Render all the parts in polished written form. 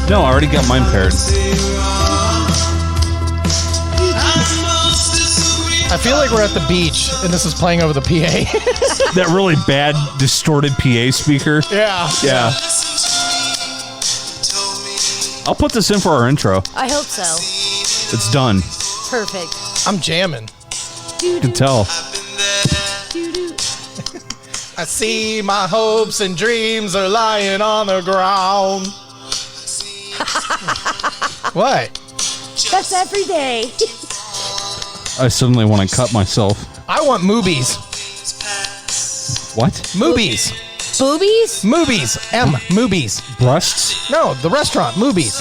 No, I already got mine paired. I feel like we're at the beach and this is playing over the PA. That really bad, distorted PA speaker. Yeah. Yeah. I'll put this in for our intro. I hope so. It's done. Perfect. I'm jamming. You can tell. I see my hopes and dreams are lying on the ground. What? That's every day. I suddenly want to cut myself. I want movies. What? Movies. Boobies? Movies. Movies. Breasts? No, the restaurant. Movies.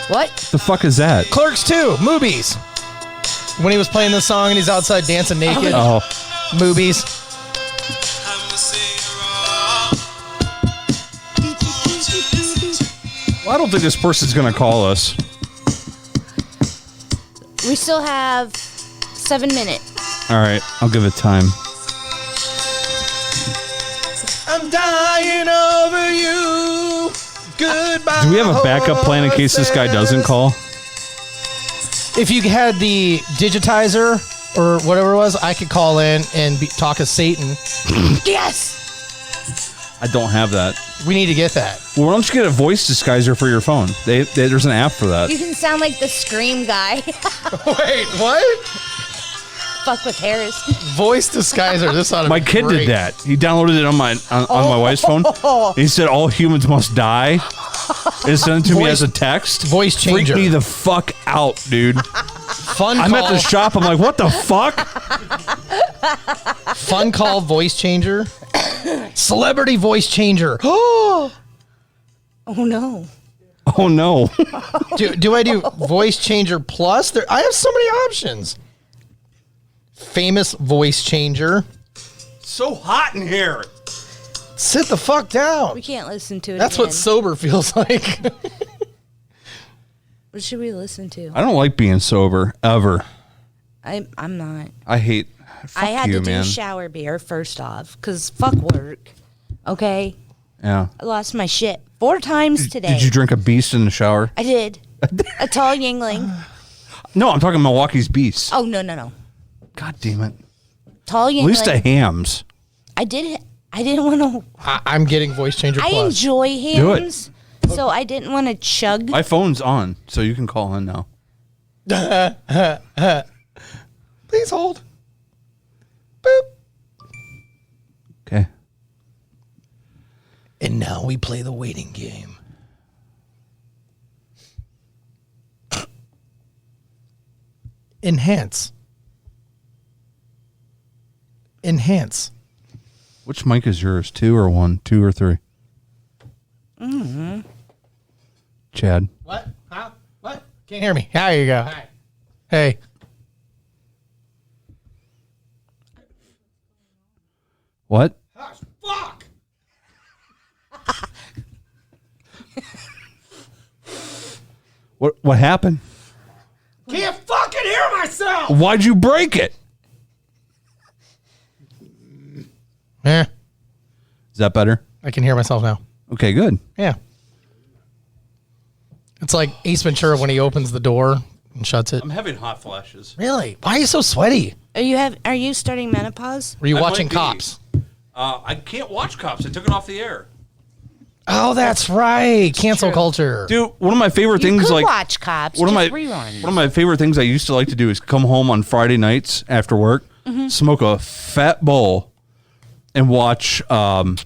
What? The fuck is that? Clerks 2. Movies. When he was playing this song and he's outside dancing naked. Oh. Movies. Well, I don't think this person's going to call us. We still have 7 minutes. All right, I'll give it time. I'm dying over you. Goodbye. Do we have a backup plan in case this guy doesn't call? If you had the digitizer or whatever it was, I could call in and talk as Satan. Yes! I don't have that. We need to get that. Well, why don't you get a voice disguiser for your phone? There's an app for that. You can sound like the Scream guy. Wait, what? Fuck with Harris. Voice disguiser. This ought to My be kid great. did that. He downloaded it on my wife's phone. He said all humans must die. And sent it to me as a text. Voice changer. Freaked me the fuck out, dude. Fun I'm call. at the shop. I'm like, what the fuck? Fun call voice changer. Celebrity voice changer. Oh no. Oh no. do I do voice changer plus? I have so many options. Famous voice changer. So hot in here. Sit the fuck down. We can't listen to it. That's again. what sober feels like. What should we listen to? I don't like being sober ever. I'm not. I hate. Fuck I had you, to man. do shower beer first off because fuck work. Okay. Yeah. I lost my shit 4 times today. Did you drink a beast in the shower? I did. A tall Yingling. No, I'm talking Milwaukee's Beast. Oh no. God damn it. Tall Yingling. At least a Hams. I didn't want to. I'm getting voice changer plus. I enjoy Do it. hams, so I didn't want to chug. My phone's on, so you can call in now. Please hold. Boop. Okay. And now we play the waiting game. Enhance. Which mic is yours? 2 or 1? 2 or 3? Chad. What? Huh? What? Can't hear me. There you go. Hi. Hey. What? Oh, fuck. What happened? Can't fucking hear myself. Why'd you break it? Yeah. Is that better? I can hear myself now. Okay, good. Yeah. It's like Ace Ventura when he opens the door and shuts it. I'm having hot flashes. Really? Why are you so sweaty? Are you starting menopause? Were you I watching might be. Cops? I can't watch Cops. I took it off the air. Oh, that's right. Cancel true. culture. Dude, one of my favorite You things, could like watch Cops. one of just my reruns. one of my favorite things I used to like to do is come home on Friday nights after work, smoke a fat bowl, and watch Live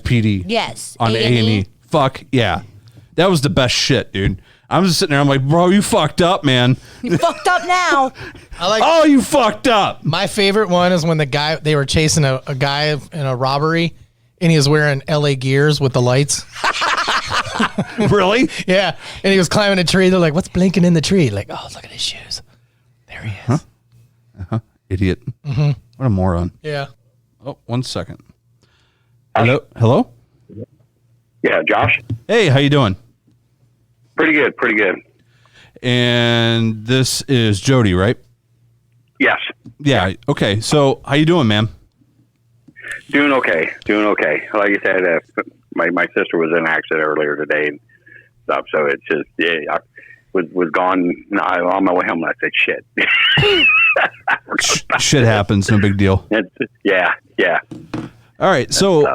PD. Yes. On A&E. Fuck yeah, that was the best shit, dude. I'm just sitting there. I'm like, bro, you fucked up, man. You fucked up now. I like. Oh, you fucked up. My favorite one is when they were chasing a guy in a robbery, and he was wearing LA Gears with the lights. Really? Yeah, and he was climbing a tree. They're like, "What's blinking in the tree?" Like, "Oh, look at his shoes." There he is. Idiot. What a moron. Yeah. Oh, 1 second. Hello? Yeah, Josh. Hey, how you doing? Pretty good. And this is Joedy, right? Yes. Yeah. Okay. So, how you doing, man? Doing okay. Like I said, my sister was in an accident earlier today and stuff, so it's just, I was gone on my way home. I said, shit. Shit happens. No big deal. Yeah. All right. So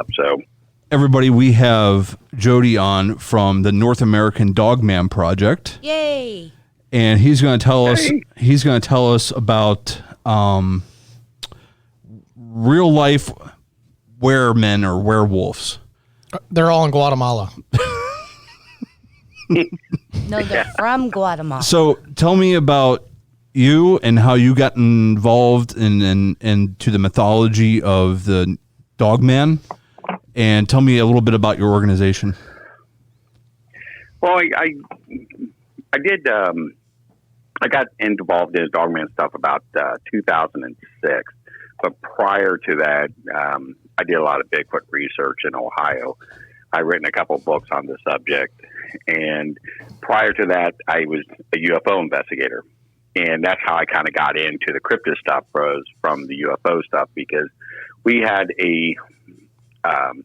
everybody, we have Joedy on from the North American Dogman Project. Yay. And he's going to tell us about real life weremen or werewolves. They're all in Guatemala. No, they're from Guatemala. So tell me about you and how you got involved into the mythology of the Dogman, and tell me a little bit about your organization. Well, I did. I got involved in Dogman stuff about 2006, but prior to that, I did a lot of Bigfoot research in Ohio. I've written a couple of books on the subject, and prior to that, I was a UFO investigator, and that's how I kind of got into the cryptid stuff was from the UFO stuff, because we had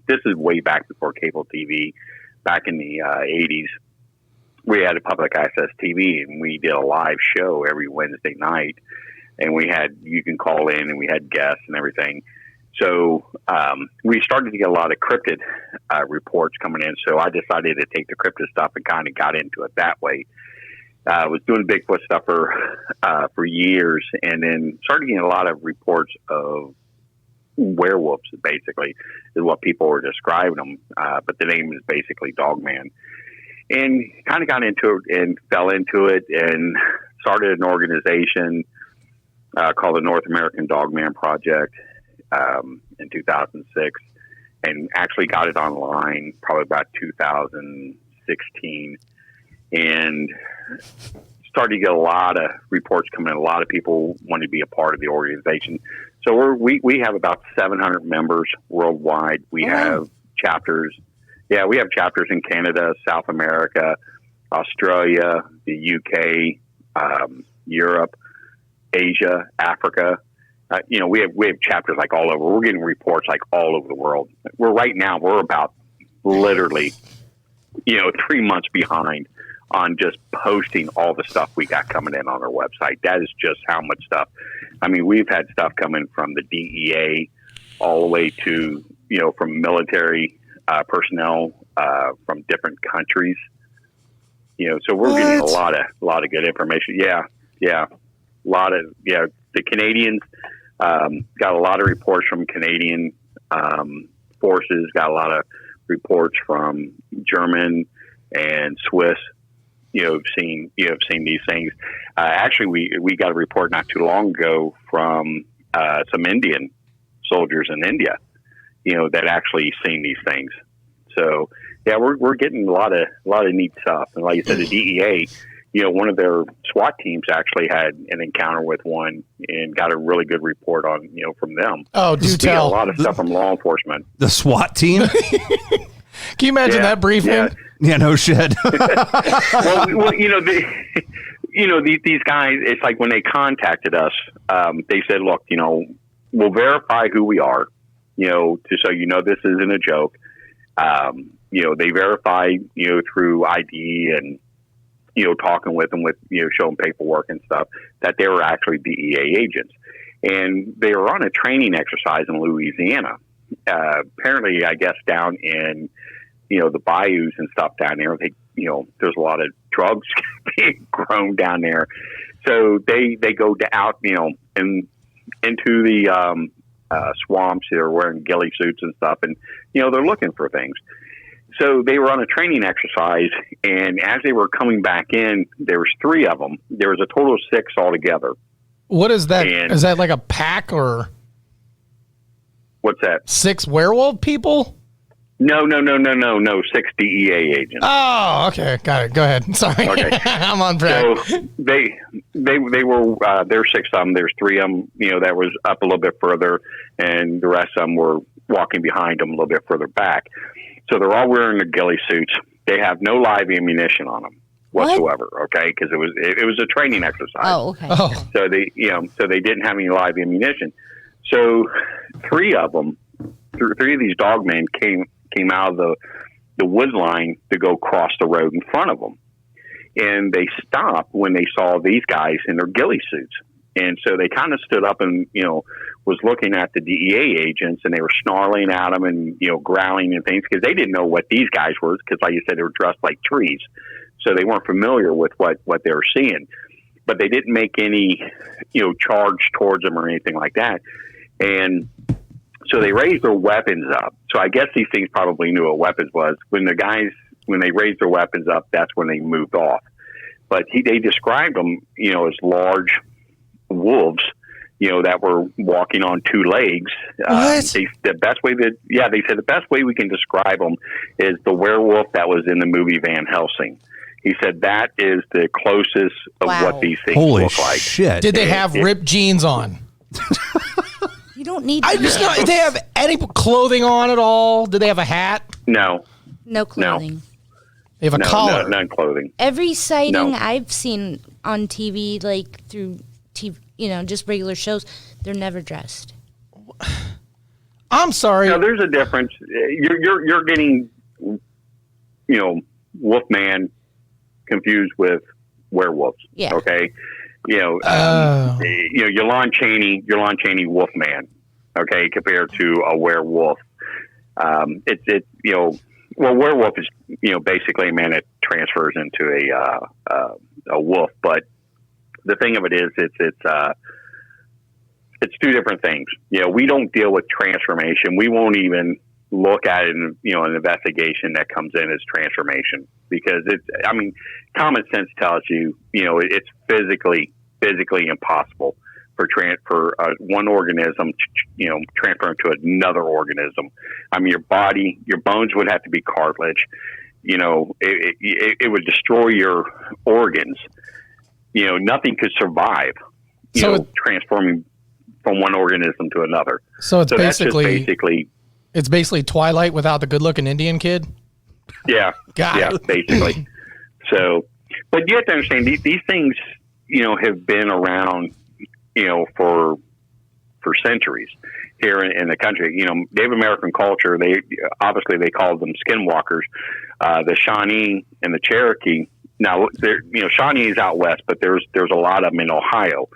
this is way back before cable TV, back in the 80s. We had a public access TV, and we did a live show every Wednesday night, and you can call in, and we had guests and everything. So we started to get a lot of cryptid reports coming in. So I decided to take the cryptid stuff and kind of got into it that way. I was doing Bigfoot stuff for years, and then started getting a lot of reports of werewolves, basically, is what people were describing them. But the name is basically Dogman. And kind of got into it and fell into it and started an organization called the North American Dogman Project in 2006, and actually got it online probably about 2016, and started to get a lot of reports coming in. A lot of people want to be a part of the organization. So we have about 700 members worldwide. We have chapters. Yeah, we have chapters in Canada, South America, Australia, the UK, Europe, Asia, Africa. We have chapters like all over. We're getting reports like all over the world. We're about literally, 3 months behind on just posting all the stuff we got coming in on our website. That is just how much stuff. I mean, we've had stuff coming from the DEA all the way to, from military personnel from different countries. So we're getting a lot of good information. Yeah. The Canadians got a lot of reports from Canadian forces, got a lot of reports from German and Swiss, have seen these things. Actually, we got a report not too long ago from some Indian soldiers in India, that actually seen these things. So yeah, we're getting a lot of neat stuff. And like you said, the DEA, one of their SWAT teams actually had an encounter with one and got a really good report on, from them. Oh, do tell. A lot of stuff from law enforcement. The SWAT team? Can you imagine that briefing? Yeah, no shit. well, these guys, it's like when they contacted us, they said, look, we'll verify who we are, so this isn't a joke. They verified, through ID and, talking with them showing paperwork and stuff, that they were actually DEA agents. And they were on a training exercise in Louisiana. Apparently, I guess down in, the bayous and stuff down there, there's a lot of drugs being grown down there. So they go out, and into the swamps. They're wearing ghillie suits and stuff, and they're looking for things. So they were on a training exercise, and as they were coming back in, there was 3 of them. There was a total of 6 altogether. What is that? Is that like a pack or? What's that? 6 werewolf people? No. 6 DEA agents. Oh, okay, got it. Go ahead. Sorry, okay. I'm on track. So they were there's 6 of them. There's 3 of them. That was up a little bit further, and the rest of them were walking behind them a little bit further back. So they're all wearing their ghillie suits. They have no live ammunition on them whatsoever. What? Okay, because it was a training exercise. Oh, okay. Oh. So they didn't have any live ammunition. So 3 of them three of these dog men came out of the wood line to go cross the road in front of them. And they stopped when they saw these guys in their ghillie suits. And so they kind of stood up and, was looking at the DEA agents, and they were snarling at them and, growling and things, because they didn't know what these guys were, because like you said, they were dressed like trees. So they weren't familiar with what they were seeing. But they didn't make any, charge towards them or anything like that. And so they raised their weapons up. So I guess these things probably knew what weapons was. When they raised their weapons up, that's when they moved off. But they described them, as large wolves, that were walking on two legs. What? They said the best way we can describe them is the werewolf that was in the movie Van Helsing. He said that is the closest of what these things look like. Shit. Did they have ripped jeans on? You don't need. I just know. Did they have any clothing on at all? Did they have a hat? No. No clothing. They have a collar. None clothing. Every sighting I've seen on TV, like through TV, just regular shows, they're never dressed. I'm sorry. No, there's a difference. You're getting, Wolfman confused with werewolves. Yeah. Okay. Lon Chaney Wolfman. Okay, compared to a werewolf. Werewolf is basically a man that transfers into a wolf. But the thing of it is, it's two different things. We don't deal with transformation. We won't even look at it in, an investigation that comes in as transformation, because common sense tells you, it's physically impossible for one organism to, transfer into another organism. Your body, your bones would have to be cartilage. It would destroy your organs. Nothing could survive, transforming from one organism to another. So it's basically it's basically Twilight without the good-looking Indian kid. Yeah, basically. So, but you have to understand these things, have been around, for centuries here in the country. Native American culture. They called them skinwalkers. The Shawnee and the Cherokee. Now, Shawnee is out west, but there's a lot of them in Ohio.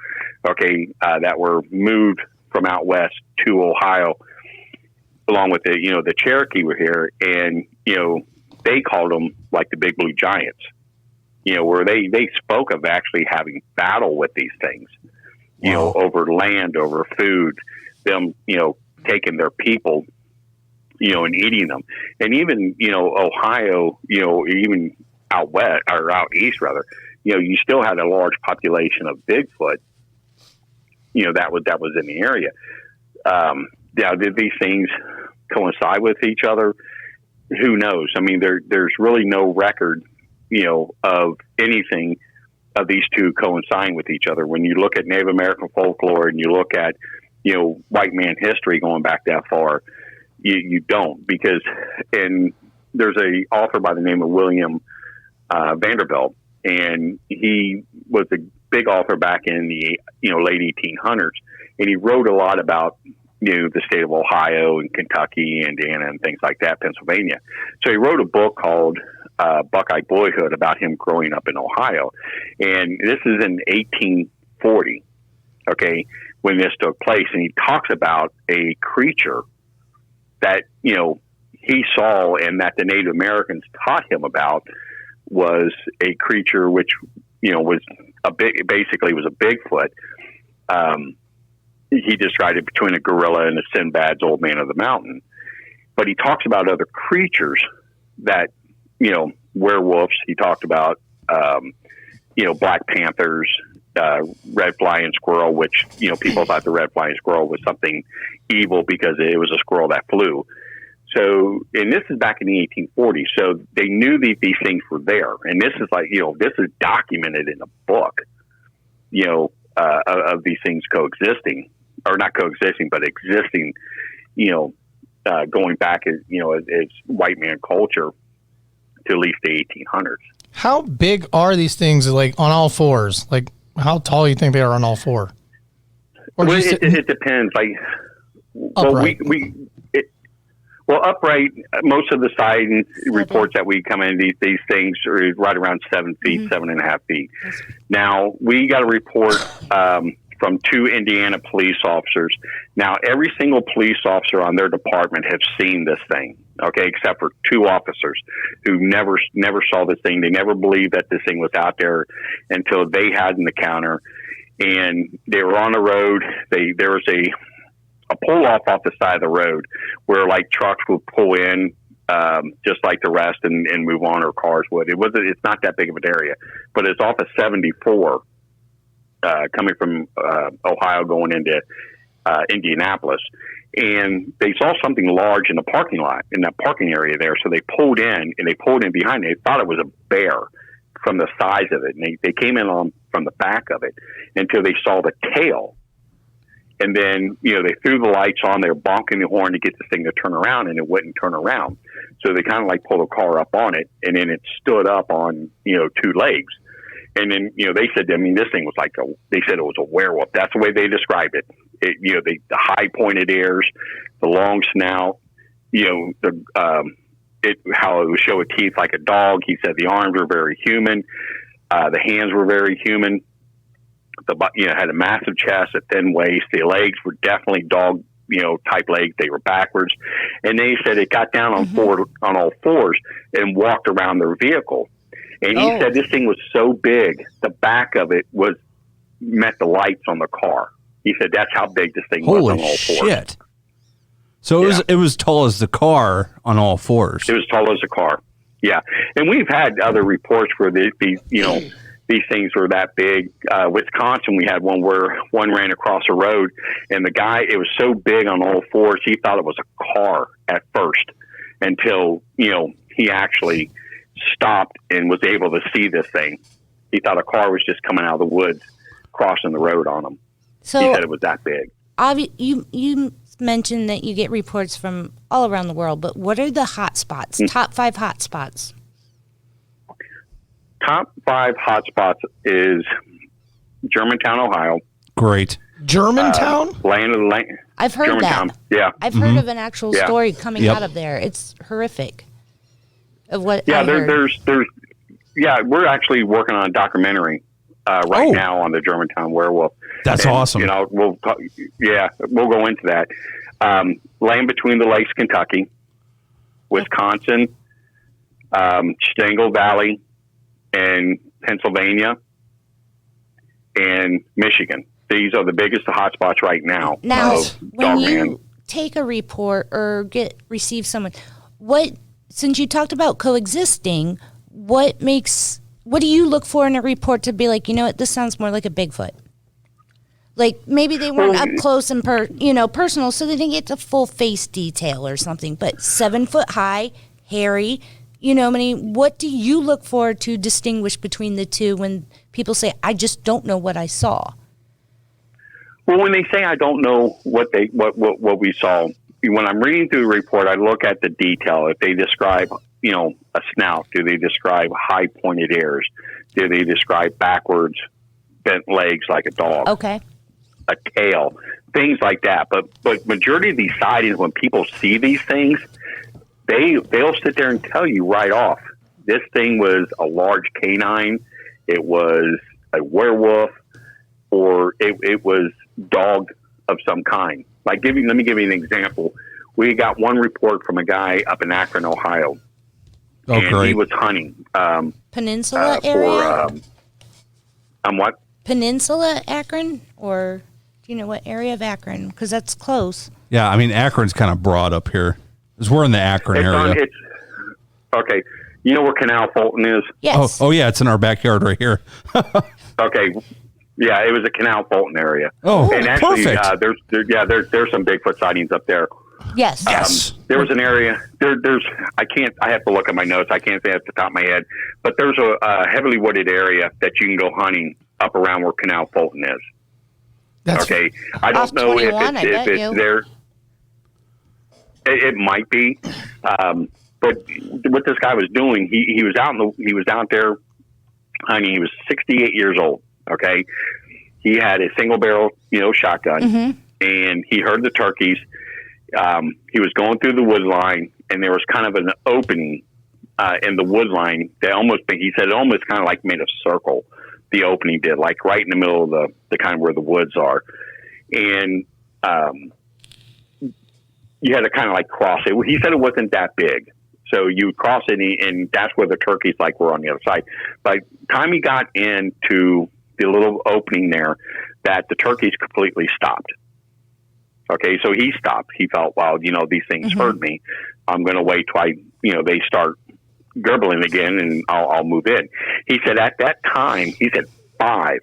Okay, that were moved from out west to Ohio, along with the Cherokee were here, and they called them like the Big Blue Giants. Where they spoke of actually having battle with these things, over land, over food, them taking their people, and eating them, and even Ohio, even out west or out east rather, you still had a large population of Bigfoot. That was in the area. Now, did these things coincide with each other? Who knows? There's really no record, of anything of these two coinciding with each other. When you look at Native American folklore and you look at, white man history going back that far, you don't, because, and there's a author by the name of William Vanderbilt, and he was a big author back in the late 1800s, and he wrote a lot about the state of Ohio and Kentucky, Indiana, and things like that, Pennsylvania. So he wrote a book called Buckeye Boyhood about him growing up in Ohio, and this is in 1840. Okay, when this took place, and he talks about a creature that he saw and that the Native Americans taught him about was a creature which was basically was a Bigfoot. He described it between a gorilla and a Sinbad's Old Man of the Mountain. But he talks about other creatures that, werewolves. He talked about, Black Panthers, red flying squirrel, which, people thought the red flying squirrel was something evil because it was a squirrel that flew. So, and this is back in the 1840s. So they knew these things were there. And this is like, this is documented in a book, of these things coexisting, or not coexisting, but existing, going back as white man culture to at least the 1800s. How big are these things, like on all fours? Like, how tall do you think they are on all four? Or Well, it depends. Like, well, Well, upright, most of the sightings reports that we come in, these things are right around 7 feet, 7.5 feet. Now, we got a report from 2 Indiana police officers. Now, every single police officer on their department have seen this thing, okay, except for 2 officers who never saw this thing. They never believed that this thing was out there until they had an encounter. And they were on the road. There was a pull off the side of the road where like trucks would pull in just like the rest and move on, or cars would. It's not that big of an area, but it's off of 74 coming from Ohio going into Indianapolis. And they saw something large in the parking lot, in that parking area there. So they pulled in, and they pulled in behind it. They thought it was a bear from the size of it. And they came in from the back of it until they saw the tail. And then, they threw the lights on. They were bonking the horn to get this thing to turn around, and it wouldn't turn around. So they kind of like pulled the car up on it, and then it stood up on, 2 legs. And then, they said, this thing was they said it was a werewolf. That's the way they described it. The high pointed ears, the long snout, how it would show its teeth like a dog. He said the arms were very human. The hands were very human. Had a massive chest, a thin waist. The legs were definitely dog, type legs. They were backwards. And they said it got down on all fours and walked around their vehicle. And he said this thing was so big, the back of it met the lights on the car. He said that's how big this thing was on all fours. Shit. So it was tall as the car on all fours. It was tall as the car. Yeah. And we've had other reports where these things were that big. Wisconsin, we had one where one ran across a road, and the guy, it was so big on all fours, he thought it was a car at first until, he actually stopped and was able to see this thing. He thought a car was just coming out of the woods, crossing the road on him. So he said it was that big. You mentioned that you get reports from all around the world, but what are the hot spots? Top 5 hot spots? Top 5 hotspots is Germantown, Ohio. Great. Germantown? Land of the Lane. I've heard Germantown. that. Yeah. I've heard of an actual story coming Yep. out of there. It's horrific. Of what Yeah, I heard. we're actually working on a documentary right now on the Germantown werewolf. That's awesome. We'll go into that. Land between the lakes, Kentucky, Wisconsin, Stingle Valley, and Pennsylvania, and Michigan. These are the biggest hotspots right now. Now, of when you Dogman. take a report or receive someone, since you talked about coexisting, what do you look for in a report to be like, this sounds more like a Bigfoot? Like maybe they weren't up close and personal, so they didn't get the full face detail or something. But 7 foot high, hairy, what do you look for to distinguish between the two when people say, I just don't know what I saw? Well, when they say I don't know what we saw, when I'm reading through the report, I look at the detail. If they describe, a snout, do they describe high pointed ears? Do they describe backwards bent legs like a dog? Okay. A tail, things like that. But majority of these sightings, when people see these things, they'll sit there and tell you right off, this thing was a large canine, it was a werewolf, or it was dog of some kind. Let me give you an example. We got one report from a guy up in Akron, Ohio. And great. he was hunting. Peninsula area? What? Peninsula Akron? Or do you know what area of Akron? Because that's close. Yeah, Akron's kind of broad up here. 'Cause we're in the Akron area. Okay. You know where Canal Fulton is? Yes. Oh, yeah, it's in our backyard right here. Okay. Yeah, it was a Canal Fulton area. Oh, and actually, perfect. There's some Bigfoot sightings up there. Yes. Yes. There was an area. I have to look at my notes. I can't say off the top of my head, but there's a heavily wooded area that you can go hunting up around where Canal Fulton is. Okay. I don't know if 21, I bet it's you. there. It might be, but what this guy was doing, he was out there hunting. He was 68 years old. Okay, he had a single barrel, shotgun, and he heard the turkeys, he was going through the wood line, and there was kind of an opening in the wood line. He said it almost kind of like made a circle. The opening did, like right in the middle of the kind of where the woods are. And you had to kind of like cross it. He said it wasn't that big. So you cross it, and that's where the turkeys like were on the other side. By the time he got into the little opening there, that the turkeys completely stopped. Okay, so he stopped. He felt, well, these things hurt me. I'm going to wait till they start gurgling again, and I'll move in. He said at that time, 5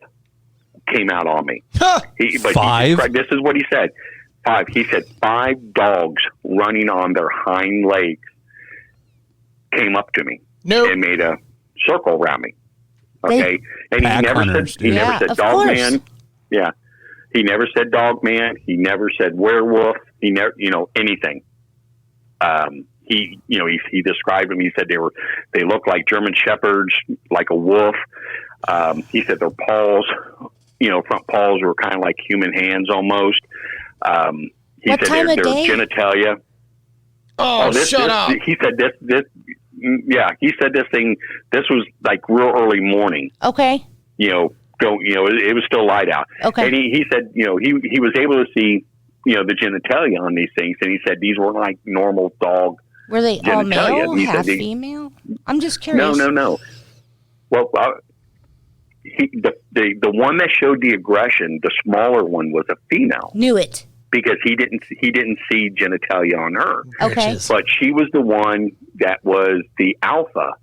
came out on me. 5? This is what he said. 5. He said 5 dogs running on their hind legs came up to me and made a circle around me. Okay, and he never said dog man. Yeah, he never said dog man. He never said werewolf. He never, anything. He described them. He said they looked like German shepherds, like a wolf. He said their paws, front paws were kind of like human hands almost. He what said time their of day? genitalia. Shut up. He said this. Yeah, he said this thing. This was like real early morning. Okay. It was still light out. Okay. And he said, he was able to see, the genitalia on these things, and he said these weren't like normal dog. Were they all male, He half said female? I'm just curious. No. Well, the one that showed the aggression, the smaller one, was a female. Knew it. Because he didn't see genitalia on her. Okay. But she was the one that was the alpha,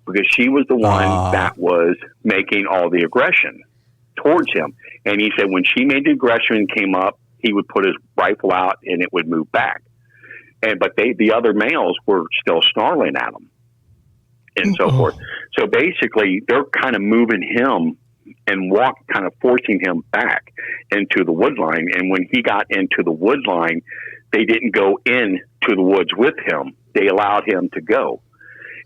because she was the one that was making all the aggression towards him. And he said when she made the aggression and came up, he would put his rifle out and it would move back. But the other males were still snarling at him and so forth. So basically, they're kind of moving him and kind of forcing him back into the wood line. And when he got into the wood line, they didn't go into the woods with him. They allowed him to go.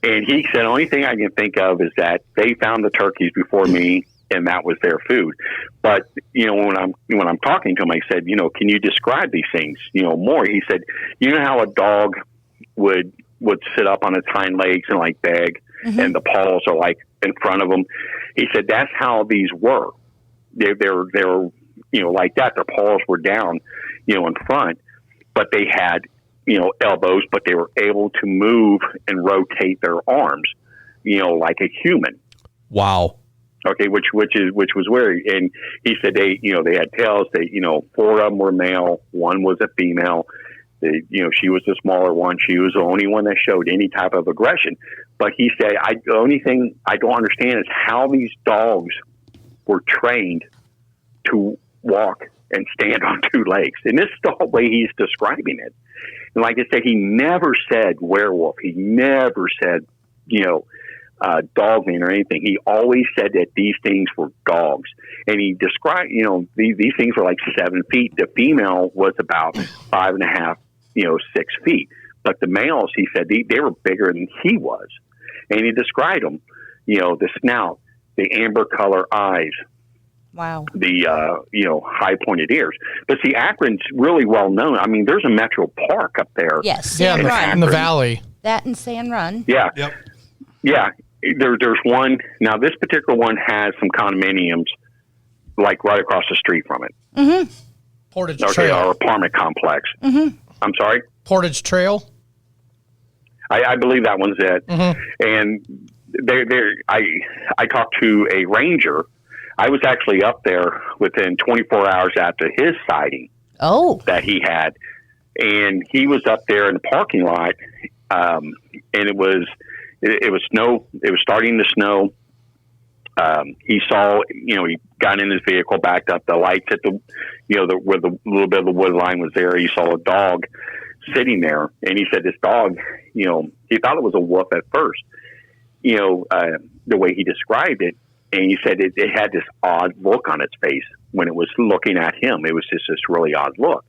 And he said, the only thing I can think of is that they found the turkeys before me, and that was their food. But, when I'm talking to him, I said, can you describe these things, more? He said, how a dog would sit up on its hind legs and like beg, and the paws are like in front of them. He said, that's how these were. They were, like that. Their paws were down, in front, but they had, elbows, but they were able to move and rotate their arms, like a human. Wow. Okay, which was weird. And he said they had tails. 4 of them were male, 1 was a female. She was the smaller one. She was the only one that showed any type of aggression. But he said, the only thing I don't understand is how these dogs were trained to walk and stand on 2 legs. And this is the whole way he's describing it. And like I said, he never said werewolf. He never said, dog man or anything. He always said that these things were dogs. And he described, these things were like 7 feet. The female was about 5.5, 6 feet. But the males, he said, they were bigger than he was. And he described them, the snout, the amber color eyes. Wow. The, high pointed ears. But see, Akron's really well known. I mean, there's a Metro Park up there. Yes. San Run. In the valley. That and San Run. Yeah. Yep. Yeah. There's one. Now, this particular one has some condominiums, like right across the street from it. Mm-hmm. Portage Our Trail. apartment complex. Mm-hmm. I'm sorry? Portage Trail. I believe that one's it. Mm-hmm. And I talked to a ranger. I was actually up there within 24 hours after his sighting that he had. And he was up there in the parking lot, and it was snow. It was starting to snow. He saw, he got in his vehicle, backed up. The lights at where the little bit of the wood line was there. He saw a dog sitting there, and he said this dog, he thought it was a wolf at first, the way he described it. And he said it had this odd look on its face when it was looking at him. It was just this really odd look.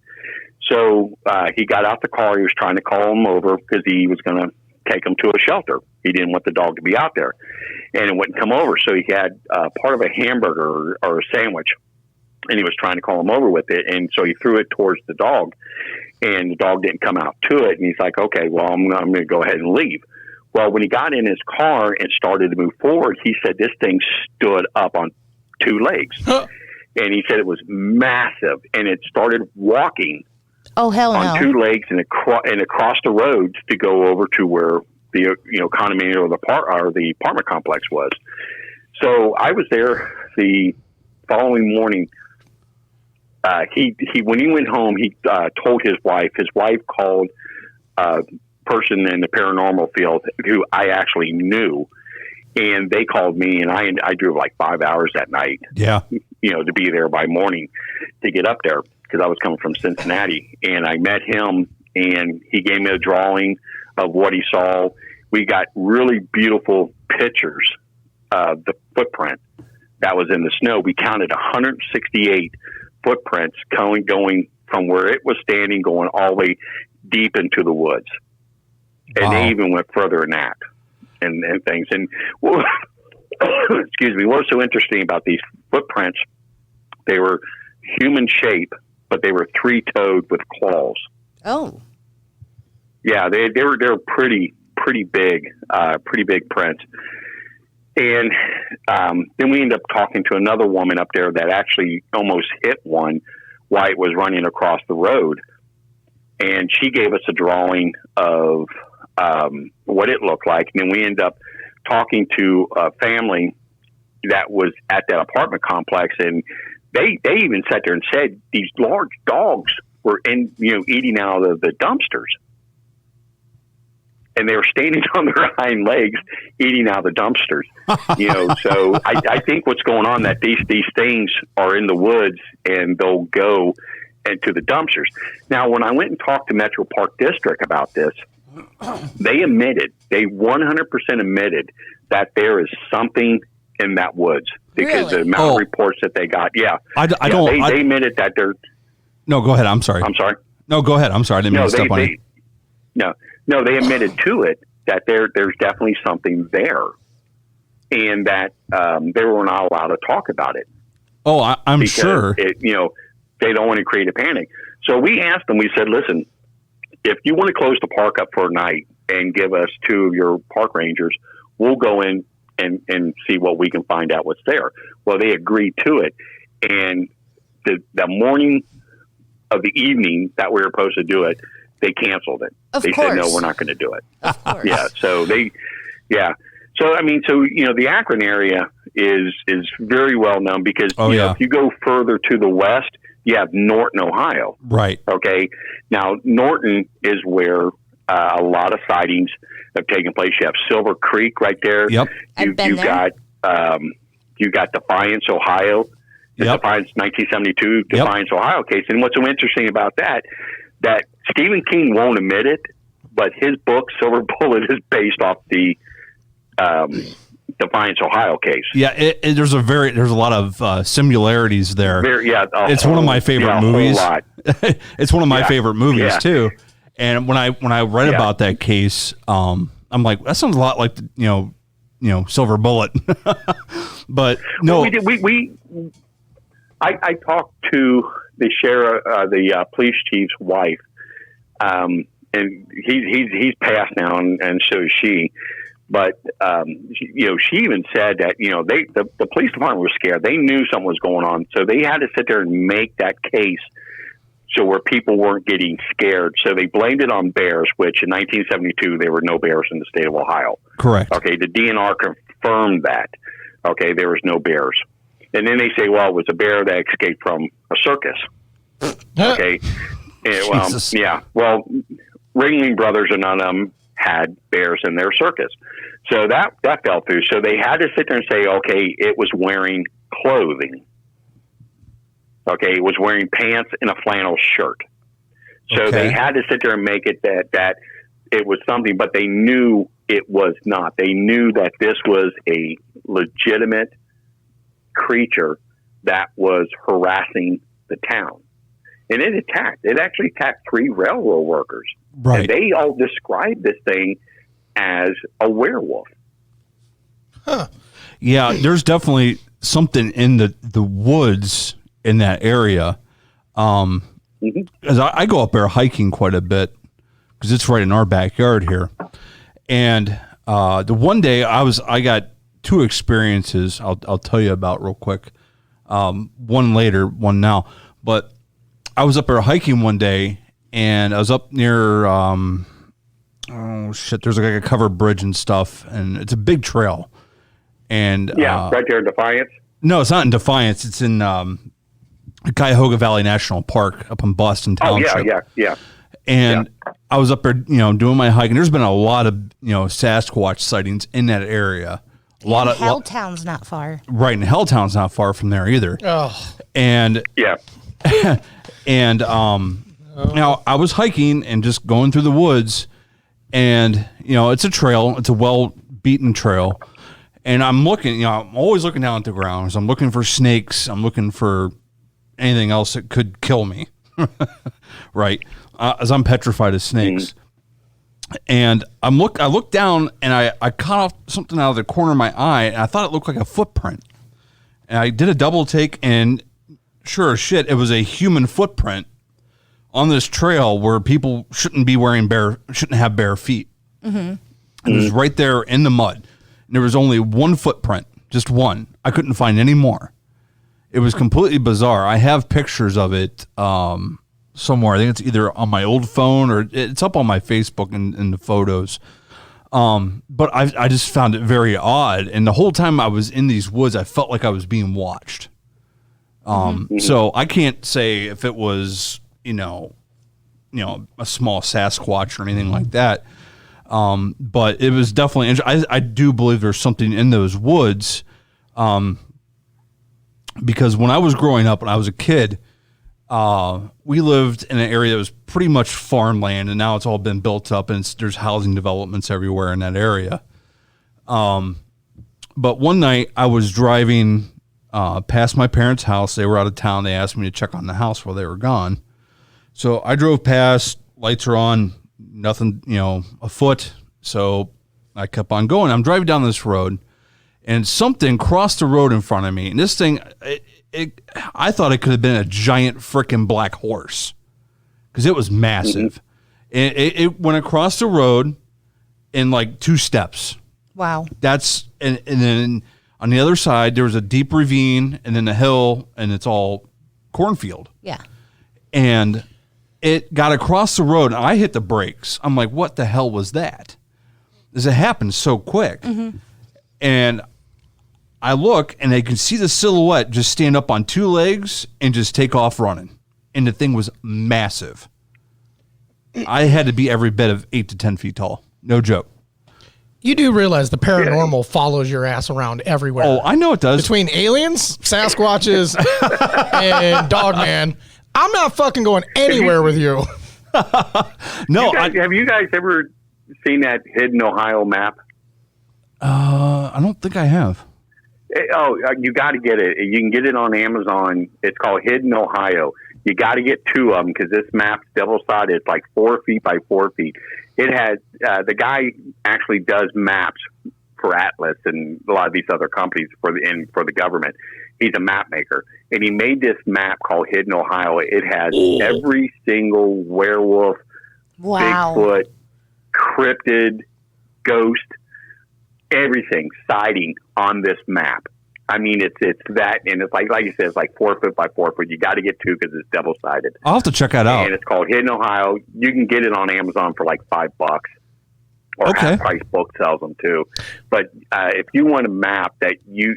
So he got out the car. He was trying to call him over because he was going to take him to a shelter. He didn't want the dog to be out there. And it wouldn't come over. So he had part of a hamburger or a sandwich and he was trying to call him over with it. And so he threw it towards the dog, and the dog didn't come out to it. And he's like, okay, well, I'm going to go ahead and leave. Well, when he got in his car and started to move forward, he said this thing stood up on two legs. And he said it was massive, and it started walking Oh, hell no. on two legs and across the road to go over to where the condominium or the apartment complex was. So I was there the following morning. He when he went home, he told his wife. His wife called a person in the paranormal field who I actually knew, and they called me, and I drove like 5 hours that night. Yeah, to be there by morning to get up there because I was coming from Cincinnati, and I met him, and he gave me a drawing of what he saw. We got really beautiful pictures of the footprint that was in the snow. We counted 168 footprints going from where it was standing, going all the way deep into the woods. And Wow. they even went further than that and things. And well, excuse me, what was so interesting about these footprints, they were human shape, but they were three-toed with claws. Oh. Yeah, they were pretty big prints. And then we ended up talking to another woman up there that actually almost hit one while it was running across the road. And she gave us a drawing of what it looked like. And then we ended up talking to a family that was at that apartment complex, and they even sat there and said these large dogs were eating out of the dumpsters. And they were standing on their hind legs, eating out of the dumpsters. So I think what's going on that these things are in the woods and they'll go into the dumpsters. Now, when I went and talked to Metro Park District about this, they 100% admitted that there is something in that woods because Really? the amount of reports that they got. Yeah, They admitted that they're. No, go ahead. I'm sorry. I'm sorry. No, go ahead. I'm sorry. I didn't mean to step on you. No, they admitted to it that there's definitely something there, and that they were not allowed to talk about it. Oh, I'm sure. They don't want to create a panic. So we asked them. We said, listen, if you want to close the park up for a night and give us two of your park rangers, we'll go in and see what we can find out what's there. Well, they agreed to it, and the morning of the evening that we were supposed to do it, they canceled it. They said, no, we're not going to do it. Of course. Yeah. So the Akron area is very well known because if you go further to the west, you have Norton, Ohio. Right. Okay. Now, Norton is where a lot of sightings have taken place. You have Silver Creek right there. Yep. I've been there. You got Defiance, Ohio. The Yep. Defiance 1972 Defiance, Ohio case. And what's so interesting about that Stephen King won't admit it, but his book Silver Bullet is based off the Defiance, Ohio case. Yeah, there's a lot of similarities there. It's one of my favorite movies. Whole lot. It's one of my favorite movies Yeah. too. And when I read about that case, I'm like, that sounds a lot like Silver Bullet. But no, I talked to the sheriff, the police chief's wife, and he's passed now, and so is she. But she even said that the police department was scared. They knew something was going on, so they had to sit there and make that case so where people weren't getting scared. So they blamed it on bears, which in 1972 there were no bears in the state of Ohio. Correct. Okay, the DNR confirmed that. Okay, there was no bears. And then they say, well, it was a bear that escaped from a circus. Okay. Jesus. Well, Ringling Brothers and none of them had bears in their circus. So that fell through. So they had to sit there and say, okay, it was wearing clothing. Okay, it was wearing pants and a flannel shirt. So they had to sit there and make it that it was something, but they knew it was not. They knew that this was a legitimate creature that was harassing the town. And it actually attacked 3 railroad workers. Right. And they all described this thing as a werewolf. Huh. Yeah, there's definitely something in the woods in that area. As I go up there hiking quite a bit because it's right in our backyard here. And the one day I got two experiences I'll tell you about real quick. One later, one now. But I was up there hiking one day, and I was up near there's like a covered bridge and stuff, and it's a big trail. And right there in Defiance. No, it's not in Defiance. It's in Cuyahoga Valley National Park up in Boston Township. Yeah. And I was up there, doing my hike, and there's been a lot of, Sasquatch sightings in that area. A lot of Helltown's not far. Right, and Helltown's not far from there either. Oh. And yeah. And now I was hiking and just going through the woods, and it's a trail. It's a well-beaten trail. And I'm looking, I'm always looking down at the ground. So I'm looking for snakes. I'm looking for anything else that could kill me, right? As I'm petrified of snakes. And I looked down, and I caught off something out of the corner of my eye, and I thought it looked like a footprint. And I did a double take, and sure as shit, it was a human footprint on this trail where people shouldn't have bare feet. And it was right there in the mud. And there was only one footprint, just one. I couldn't find any more. It was completely bizarre. I have pictures of it somewhere. I think it's either on my old phone or it's up on my Facebook in the photos. But I just found it very odd. And the whole time I was in these woods, I felt like I was being watched. So I can't say if it was, a small Sasquatch or anything like that. But it was definitely interesting. I do believe there's something in those woods. Because when I was growing up, when I was a kid, we lived in an area that was pretty much farmland, and now it's all been built up, and there's housing developments everywhere in that area. But one night I was driving past my parents' house. They were out of town. They asked me to check on the house while they were gone. So I drove past, lights are on, nothing, afoot. So I kept on going. I'm driving down this road, and something crossed the road in front of me. And this thing, I thought it could have been a giant freaking black horse because it was massive. And it went across the road in like 2 steps. Wow. And then on the other side, there was a deep ravine and then a hill, and it's all cornfield. Yeah. And it got across the road, and I hit the brakes. I'm like, what the hell was that? Because it happened so quick. And I look, and I can see the silhouette just stand up on 2 legs and just take off running. And the thing was massive. I had to be every bit of 8 to 10 feet tall. No joke. You do realize the paranormal follows your ass around everywhere. Oh, I know it does. Between aliens, Sasquatches, and Dogman, I'm not fucking going anywhere with you. No, have you guys ever seen that Hidden Ohio map? I don't think I have. You got to get it. You can get it on Amazon. It's called Hidden Ohio. You got to get 2 of them because this map's double-sided. It's like 4 feet by 4 feet. It has the guy actually does maps for Atlas and a lot of these other companies for the government. He's a map maker, and he made this map called Hidden Ohio. It has every single werewolf, Bigfoot, cryptid, ghost, everything sighting on this map. I mean, it's that, and it's like you said, it's like 4 foot by 4 foot. You got to get 2 because it's double sided. I'll have to check that out. And it's called Hidden Ohio. You can get it on Amazon for like $5, or Half Price Book sells them too. But if you want a map that you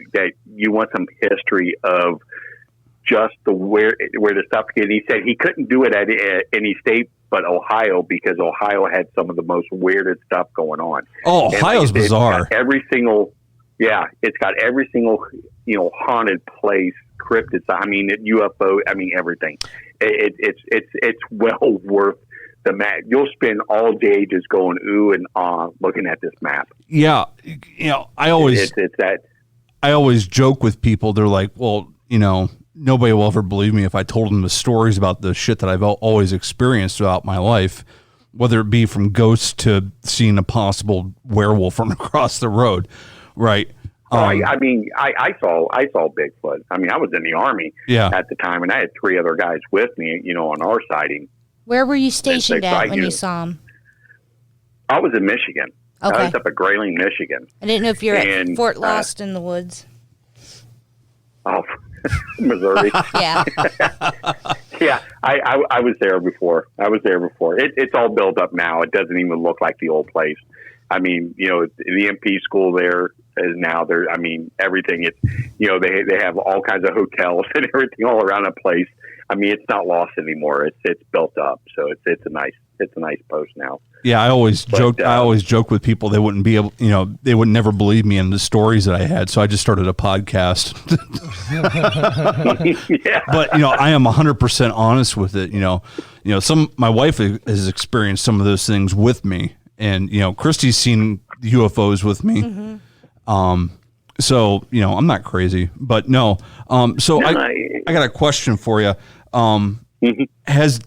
want some history of just where the stuff is, he said he couldn't do it at any state but Ohio because Ohio had some of the most weirdest stuff going on. Oh, Ohio's bizarre. It's got every single haunted place, cryptids. I mean, UFO. I mean, everything. It's well worth the map. You'll spend all day just going ooh and ah looking at this map. Yeah, I always it's that. I always joke with people. They're like, well, nobody will ever believe me if I told them the stories about the shit that I've always experienced throughout my life, whether it be from ghosts to seeing a possible werewolf from across the road. Right. I mean, I saw Bigfoot. I mean, I was in the Army at the time, and I had 3 other guys with me, on our sighting. Where were you stationed at when you saw him? I was in Michigan. Okay. I was up at Grayling, Michigan. I didn't know if you were at Fort Lost in the woods. Oh, Missouri. Yeah. Yeah, I was there before. It's all built up now. It doesn't even look like the old place. I mean, the MP school there is now there. I mean, everything. It's, they have all kinds of hotels and everything all around the place. I mean, it's not lost anymore. It's built up. So it's a nice post now. Yeah, I always joke with people they wouldn't be able, they would never believe me in the stories that I had. So I just started a podcast. Yeah. But I am 100% honest with it. My wife has experienced some of those things with me, and Christy's seen UFOs with me. Mm-hmm. So I'm not crazy, but no. So I got a question for you. Mm-hmm. Has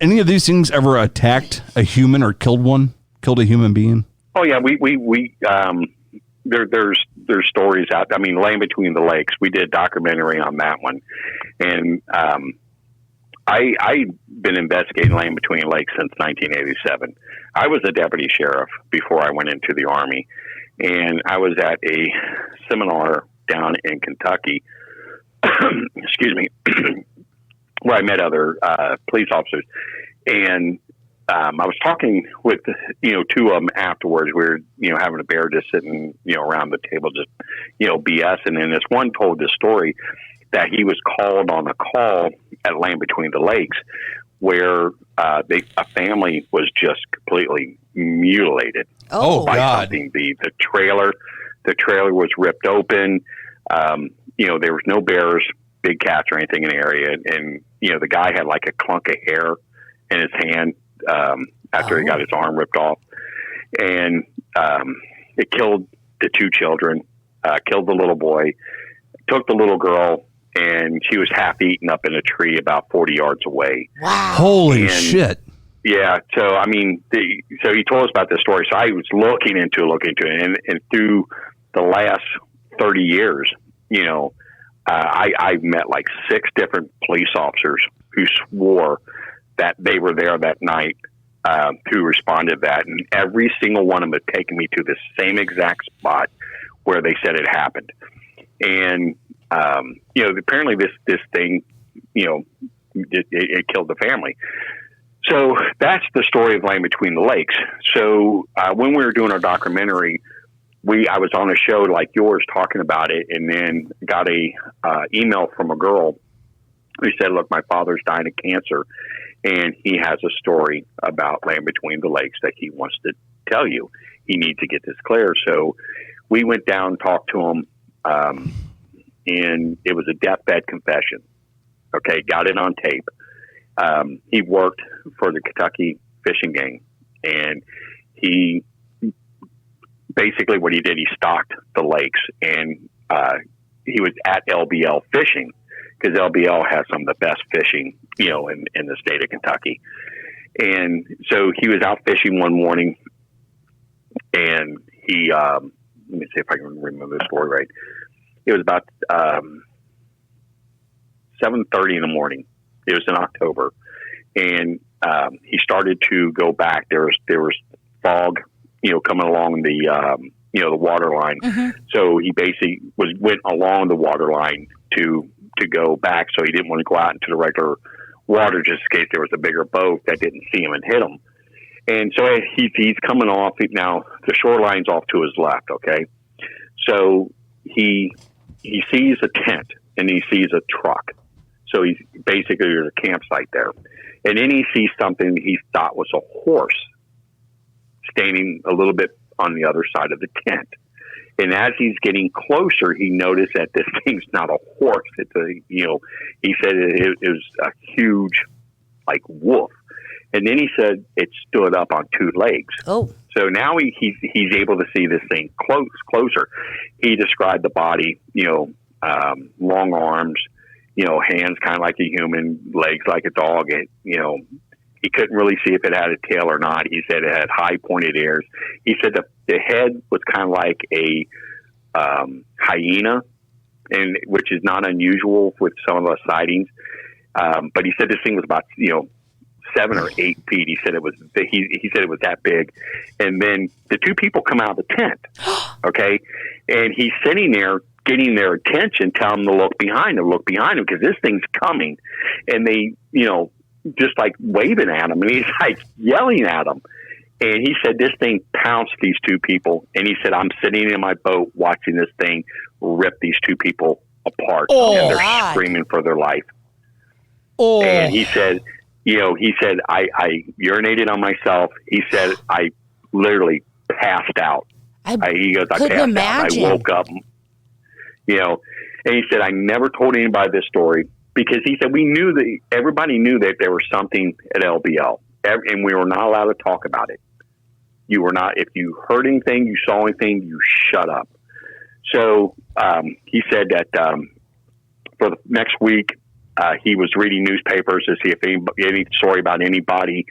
any of these things ever attacked a human or killed a human being? Oh yeah, there's stories out. I mean, Land Between the Lakes. We did a documentary on that one, and I've been investigating Land Between Lakes since 1987. I was a deputy sheriff before I went into the Army, and I was at a seminar down in Kentucky. Excuse me. Where I met other police officers, and I was talking with 2 of them afterwards. We were having a beer, just sitting around the table, just BSing. And this one told this story that he was called on a call at Land Between the Lakes, where a family was just completely mutilated. Oh by God! Something. The trailer was ripped open. There was no bears, big cats or anything in the area, and the guy had like a clunk of hair in his hand after he got his arm ripped off, and it killed the 2 children, killed the little boy, took the little girl, and she was half eaten up in a tree about 40 yards away. Wow! Holy shit! Yeah, so I mean, so he told us about this story. So I was looking into it, and through the last 30 years, I've met like 6 different police officers who swore that they were there that night, who responded to that. And every single one of them had taken me to the same exact spot where they said it happened. And, apparently this thing, it killed the family. So that's the story of Land Between the Lakes. So when we were doing our documentary, I was on a show like yours talking about it, and then got a email from a girl who said, "Look, my father's dying of cancer, and he has a story about Land Between the Lakes that he wants to tell you. He needs to get this clear." So we went down, talked to him, and it was a deathbed confession. Okay, got it on tape. He worked for the Kentucky fishing gang, and he basically what he did, he stocked the lakes, and he was at LBL fishing, because LBL has some of the best fishing, in the state of Kentucky. And so he was out fishing one morning, and he, let me see if I can remember the story right. It was about 7:30 in the morning. It was in October, and he started to go back. There was fog, coming along the the water line. Mm-hmm. So he basically went along the water line to go back. So he didn't want to go out into the regular water just in case there was a bigger boat that didn't see him and hit him. And so he's coming off. Now the shoreline's off to his left. Okay. So he sees a tent and he sees a truck. So he's basically, there's a campsite there. And then he sees something he thought was a horse standing a little bit on the other side of the tent. And as he's getting closer, he noticed that this thing's not a horse. It's he said it was a huge, like, wolf. And then he said it stood up on 2 legs. Oh. So now he's able to see this thing closer. He described the body, long arms, hands kind of like a human, legs like a dog. He couldn't really see if it had a tail or not. He said it had high pointed ears. He said the head was kind of like a hyena, and which is not unusual with some of the sightings. But he said this thing was about 7 or 8 feet. He said it was. He said it was that big. And then the two people come out of the tent. Okay, and he's sitting there getting their attention, telling them to look behind him, because this thing's coming. And they, just like waving at him, and he's like yelling at them. And he said this thing pounced these two people. And he said, I'm sitting in my boat watching this thing rip these two people apart. And they're screaming for their life. Oh. And he said, I urinated on myself. He said, I literally passed out. He goes, I passed imagine. out. I woke up, and he said, I never told anybody this story because he said, everybody knew that there was something at LBL and we were not allowed to talk about it. You were not, if you heard anything, you saw anything, you shut up. So, he said that, for the next week, he was reading newspapers to see if any story about anybody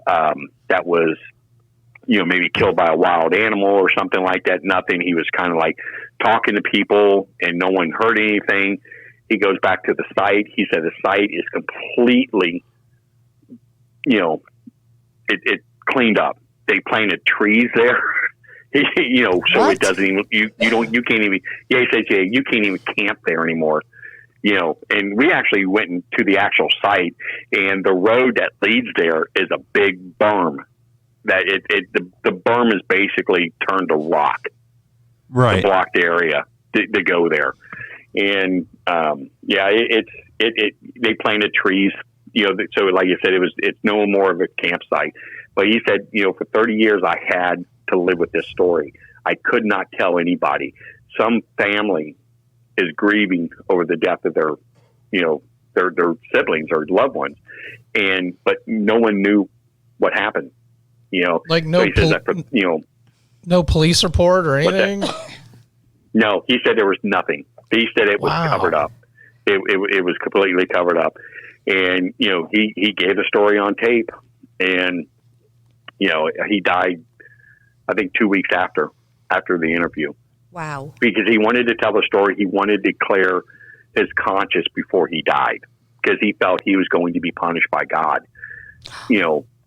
that was, maybe killed by a wild animal or something like that. Nothing. He was kind of like talking to people, and no one heard anything. He goes back to the site. He said the site is completely, it cleaned up. They planted trees there. So what? It doesn't even. You can't even. Yeah, he says, you can't even camp there anymore. And we actually went to the actual site, and the road that leads there is a big berm. That the berm is basically turned to rock, right? To block the area to go there, and they planted trees. So like you said, it's no more of a campsite. But he said, for 30 years I had to live with this story. I could not tell anybody. Some family is grieving over the death of their siblings or loved ones, but no one knew what happened. Like no, so no police report or anything. No, he said there was nothing. He said it was covered up. It was completely covered up, and he gave the story on tape, and he died, I think 2 weeks after the interview. Wow. Because he wanted to tell the story. He wanted to clear his conscience before he died, because he felt he was going to be punished by God,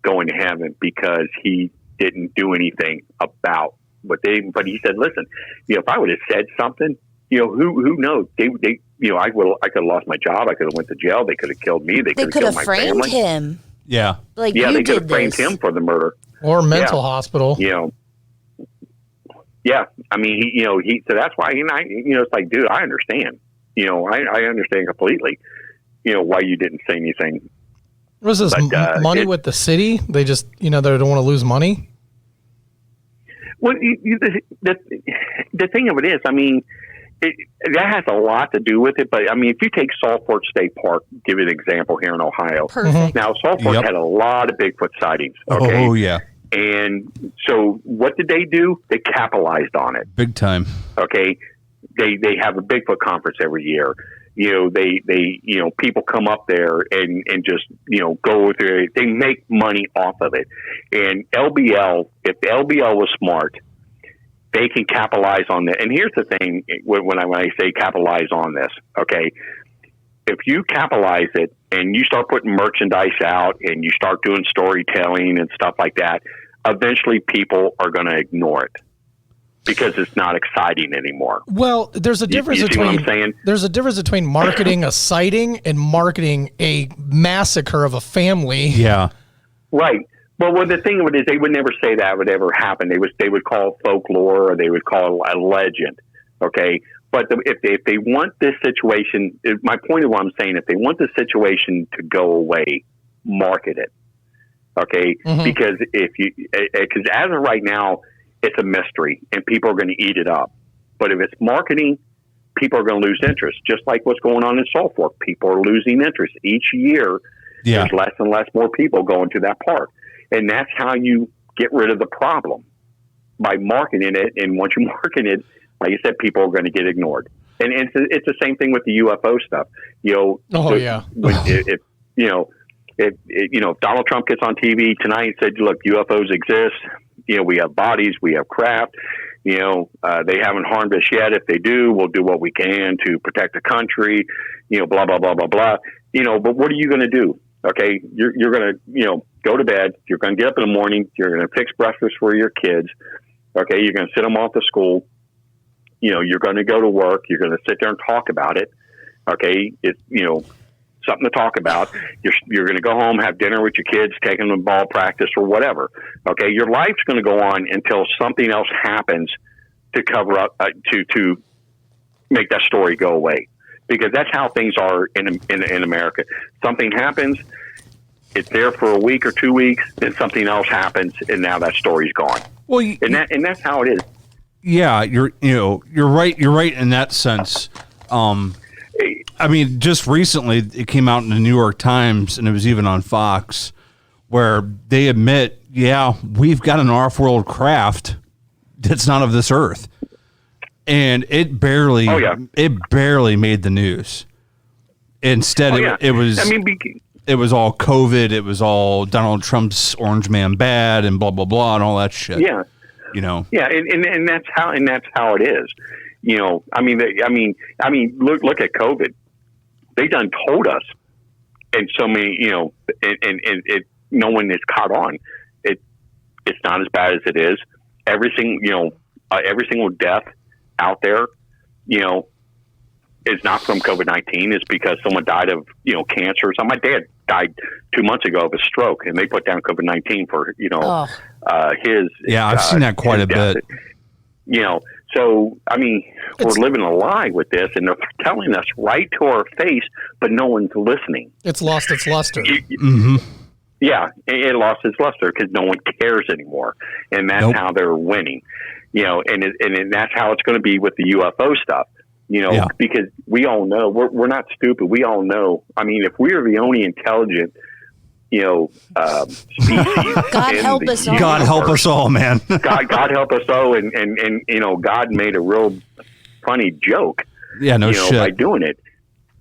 going to heaven, because he didn't do anything about but he said, listen, if I would have said something, who knows? They I could have lost my job. I could have went to jail. They could have killed me. They could have framed him. Yeah. They could have framed him for the murder. Or mental hospital. Yeah. I mean, so that's why, it's like, dude, I understand. I understand completely, why you didn't say anything. Was this money with the city? They just, they don't want to lose money? Well, the thing of it is, I mean, that has a lot to do with it. But, I mean, if you take Saltport State Park, give you an example here in Ohio. Perfect. Now, Saltport had a lot of Bigfoot sightings. Okay? Oh, yeah. And so what did they do? They capitalized on it. Big time. Okay. They have a Bigfoot conference every year. People come up there and just, go through it. They make money off of it. And LBL, if LBL was smart, they can capitalize on that. And here's the thing when I say capitalize on this, okay, if you capitalize it and you start putting merchandise out and you start doing storytelling and stuff like that, eventually people are going to ignore it because it's not exciting anymore. Well, there's a difference there's a difference between marketing a sighting and marketing a massacre of a family. Yeah. Right. Well, the thing of it is, they would never say that would ever happen. They would call it folklore, or they would call it a legend. Okay. But if they want this situation, my point of what I'm saying, if they want the situation to go away, market it. Okay. Mm-hmm. Because because as of right now, it's a mystery and people are going to eat it up. But if it's marketing, people are going to lose interest. Just like what's going on in Salt Fork. People are losing interest. Each year, there's less and less more people going to that park. And that's how you get rid of the problem, by marketing it. And once you market it, like you said, people are going to get ignored. And it's the same thing with the UFO stuff. If Donald Trump gets on TV tonight and said, look, UFOs exist, we have bodies, we have craft, They haven't harmed us yet. If they do, we'll do what we can to protect the country, blah, blah, blah, blah, blah. But what are you going to do? Okay. You're going to, go to bed. You're going to get up in the morning. You're going to fix breakfast for your kids. Okay. You're going to send them off to school. You're going to go to work. You're going to sit there and talk about it. Okay. It's, something to talk about. You're going to go home, have dinner with your kids, take them to ball practice or whatever. Okay. Your life's going to go on until something else happens to cover up, to make that story go away, because that's how things are in America. Something happens, it's there for a week or 2 weeks, then something else happens, and now that story's gone. Well, and that's how it is. Yeah, you're right. You're right in that sense. I mean, just recently it came out in the New York Times, and it was even on Fox, where they admit, we've got an off-world craft that's not of this earth, and it barely made the news. Instead, it was. It was all COVID. It was all Donald Trump's Orange Man bad and blah blah blah and all that shit. Yeah, and that's how it is. Look at COVID. They done told us, and so many, and no one is caught on. It's not as bad as it is. Every single death out there, is not from COVID-19. It's because someone died of, cancer. So my dad died 2 months ago of a stroke, and they put down COVID-19 for, his. Yeah, I've seen that quite a bit. So, we're living a lie with this, and they're telling us right to our face, but no one's listening. It's lost its luster. Yeah, it lost its luster because no one cares anymore, and that's how they're winning. And that's how it's going to be with the UFO stuff. Because we all know we're not stupid. We all know. If we are the only intelligent, species, God help us all. God help us all, man. God help us all, and God made a real funny joke. Yeah, no shit. By doing it,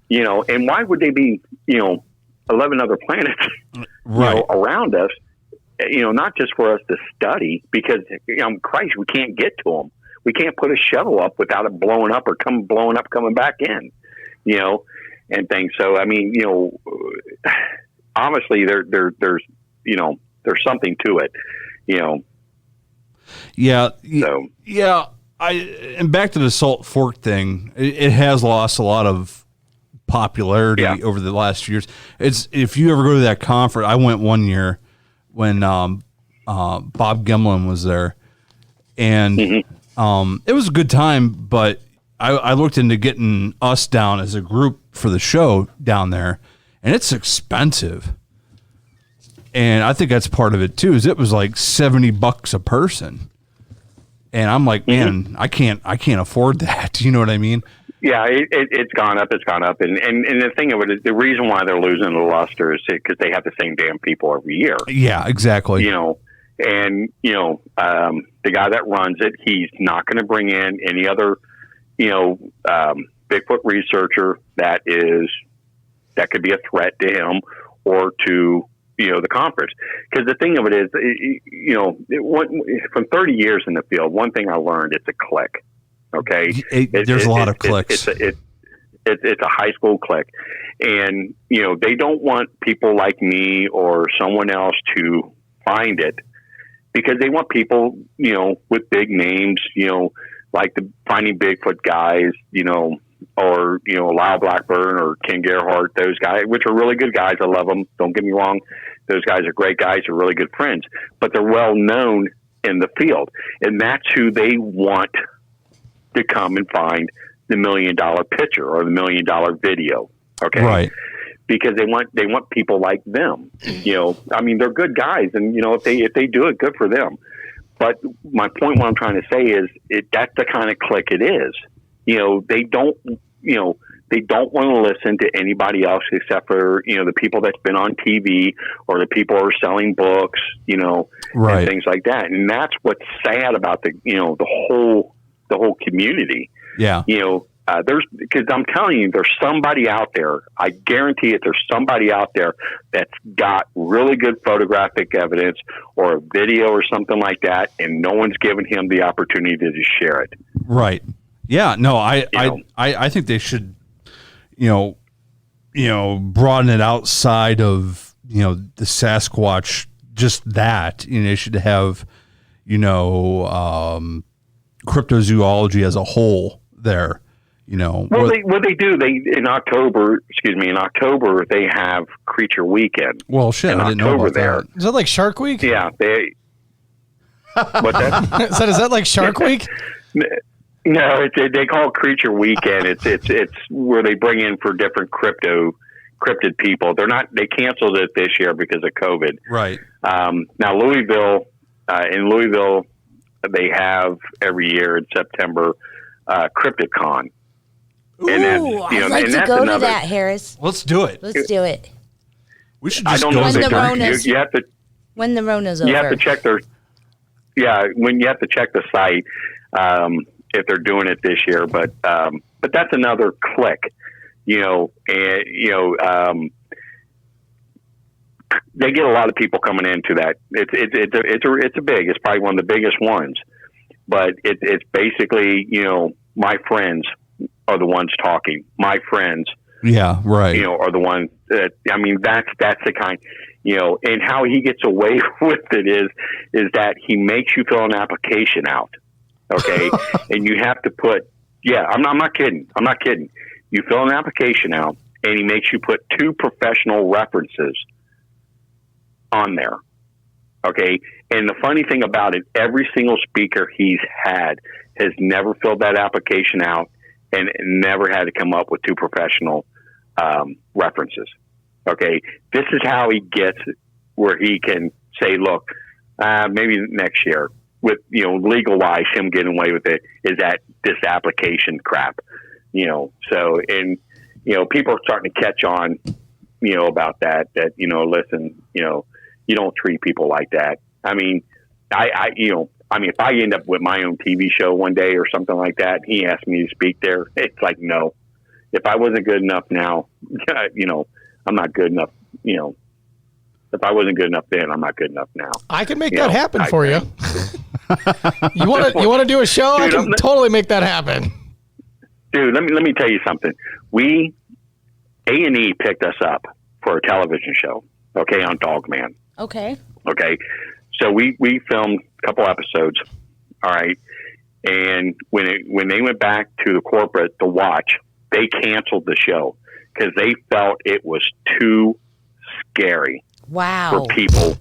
and why would they be 11 other planets, around us, not just for us to study, because Christ, we can't get to them. We can't put a shuttle up without it blowing up or coming back in, and things. So, obviously there's something to it, Yeah. So. Yeah. And back to the Salt Fork thing, it has lost a lot of popularity over the last few years. If you ever go to that conference, I went one year when Bob Gimlin was there, and it was a good time, but I looked into getting us down as a group for the show down there, and it's expensive. And I think that's part of it too, is it was like $70 a person. And I'm like, man, I can't afford that. You know what I mean? Yeah, it's gone up. It's gone up. And the thing of it is, the reason why they're losing the luster is because they have the same damn people every year. Yeah, exactly. The guy that runs it, he's not going to bring in any other, Bigfoot researcher that could be a threat to him or to, the conference. Because the thing of it is, from 30 years in the field, one thing I learned, it's a clique. Okay. There's a lot of cliques. It's a high school clique. And, they don't want people like me or someone else to find it, because they want people, with big names, like the Finding Bigfoot guys, or, Lyle Blackburn or Ken Gerhardt, those guys, which are really good guys. I love them. Don't get me wrong. Those guys are great guys. They're really good friends, but they're well known in the field. And that's who they want to come and find the $1 million picture or the $1 million video. Okay. Right. Because they want people like them, they're good guys, and, if they do it, good for them. But my point, what I'm trying to say is, that's the kind of clique it is. They don't want to listen to anybody else except for, the people that's been on TV or the people who are selling books, right, and things like that. And that's what's sad about the whole community. Yeah. because I'm telling you, there's somebody out there. I guarantee it. There's somebody out there that's got really good photographic evidence or a video or something like that, and no one's given him the opportunity to share it. Right. Yeah. No, I think they should, broaden it outside of, the Sasquatch, just that, they should have, cryptozoology as a whole there, Well, they do. In October they have Creature Weekend. Well, shit, I didn't know about that. Is that like Shark Week? Yeah. What's that? Is that like Shark Week? No, they call it Creature Weekend. It's where they bring in for different cryptid people. They canceled it this year because of COVID. Right. Now in Louisville, they have every year in September, CryptidCon. Ooh, I'd like to go to that, Harris. Let's do it. Let's do it. We should just go when the there. You have to. When the Rona's over. You have to check their. Yeah, when you have to check the site if they're doing it this year, but that's another click, and they get a lot of people coming into that. It's probably one of the biggest ones, but it's basically my friends are the ones talking. My friends, yeah, right, are the ones that that's the kind, and how he gets away with it is that he makes you fill an application out, okay, and you have to put, I'm not kidding, you fill an application out, and he makes you put 2 professional references on there. Okay. And the funny thing about it, every single speaker he's had has never filled that application out and never had to come up with 2 professional references. Okay. This is how he gets where he can say, look, maybe next year with, legal wise, him getting away with it is that this application crap, so, and, people are starting to catch on, about that, listen, you don't treat people like that. I mean, if I end up with my own TV show one day or something like that, he asked me to speak there. It's like, no, if I wasn't good enough now, I'm not good enough. If I wasn't good enough then, I'm not good enough now. I can make that happen for you. You want to do a show? Dude, I can totally make that happen. Dude, let me tell you something. A&E picked us up for a television show. Okay, on Dogman. Okay. So we filmed a couple episodes. All right. And when they went back to the corporate to watch, they canceled the show because they felt it was too scary. Wow. For people.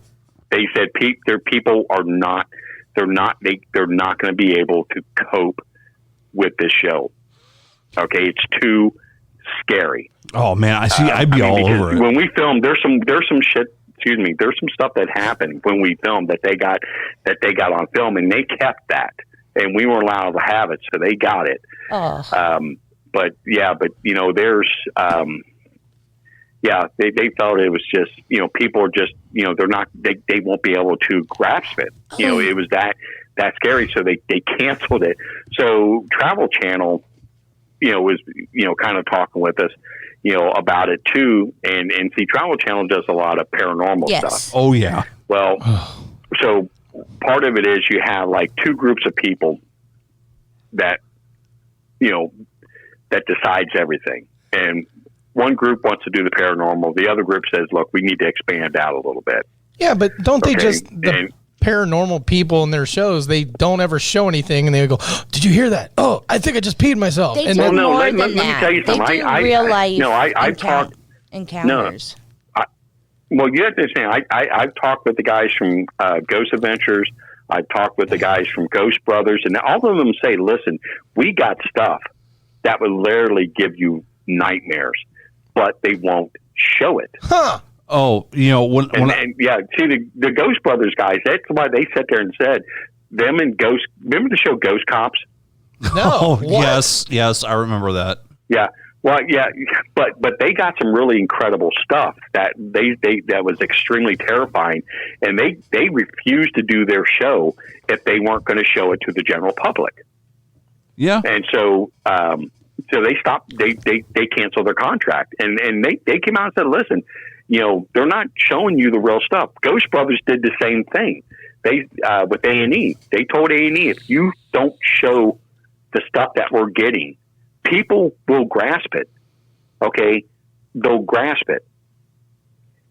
They said their people are not. They're not going to be able to cope with this show. Okay, it's too scary. Oh man, I'd be all over it. When we filmed, there's some shit. Excuse me. There's some stuff that happened when we filmed that they got on film, and they kept that, and we weren't allowed to have it, so they got it. Oh. But there's they felt it was just people are just they're not they won't be able to grasp it. It was that scary, so they canceled it. So Travel Channel was kind of talking with us about it too, and see, Travel Channel does a lot of paranormal stuff. Oh yeah. Well, so part of it is you have like 2 groups of people that that decides everything, and one group wants to do the paranormal, the other group says, look, we need to expand out a little bit. Yeah, but don't they paranormal people in their shows, they don't ever show anything, and they go, did you hear that? Oh, I think I just peed myself. They and do more let than me tell you something. They do real life I've talked encounters. Well, you have to understand, I've talked with the guys from Ghost Adventures. I've talked with the guys from Ghost Brothers, and all of them say, listen, we got stuff that would literally give you nightmares, but they won't show it. Huh. Oh, see the Ghost Brothers guys, that's why they sat there and said, them and Ghost, remember the show Ghost Cops? No. Oh, yes, I remember that. Yeah. Well, yeah, but they got some really incredible stuff that that was extremely terrifying, and they refused to do their show if they weren't going to show it to the general public. Yeah. And so so they stopped. They canceled their contract, and they came out and said, "Listen, they're not showing you the real stuff." Ghost Brothers did the same thing. They with A&E, they told A&E, if you don't show the stuff that we're getting, people will grasp it. Okay, they'll grasp it,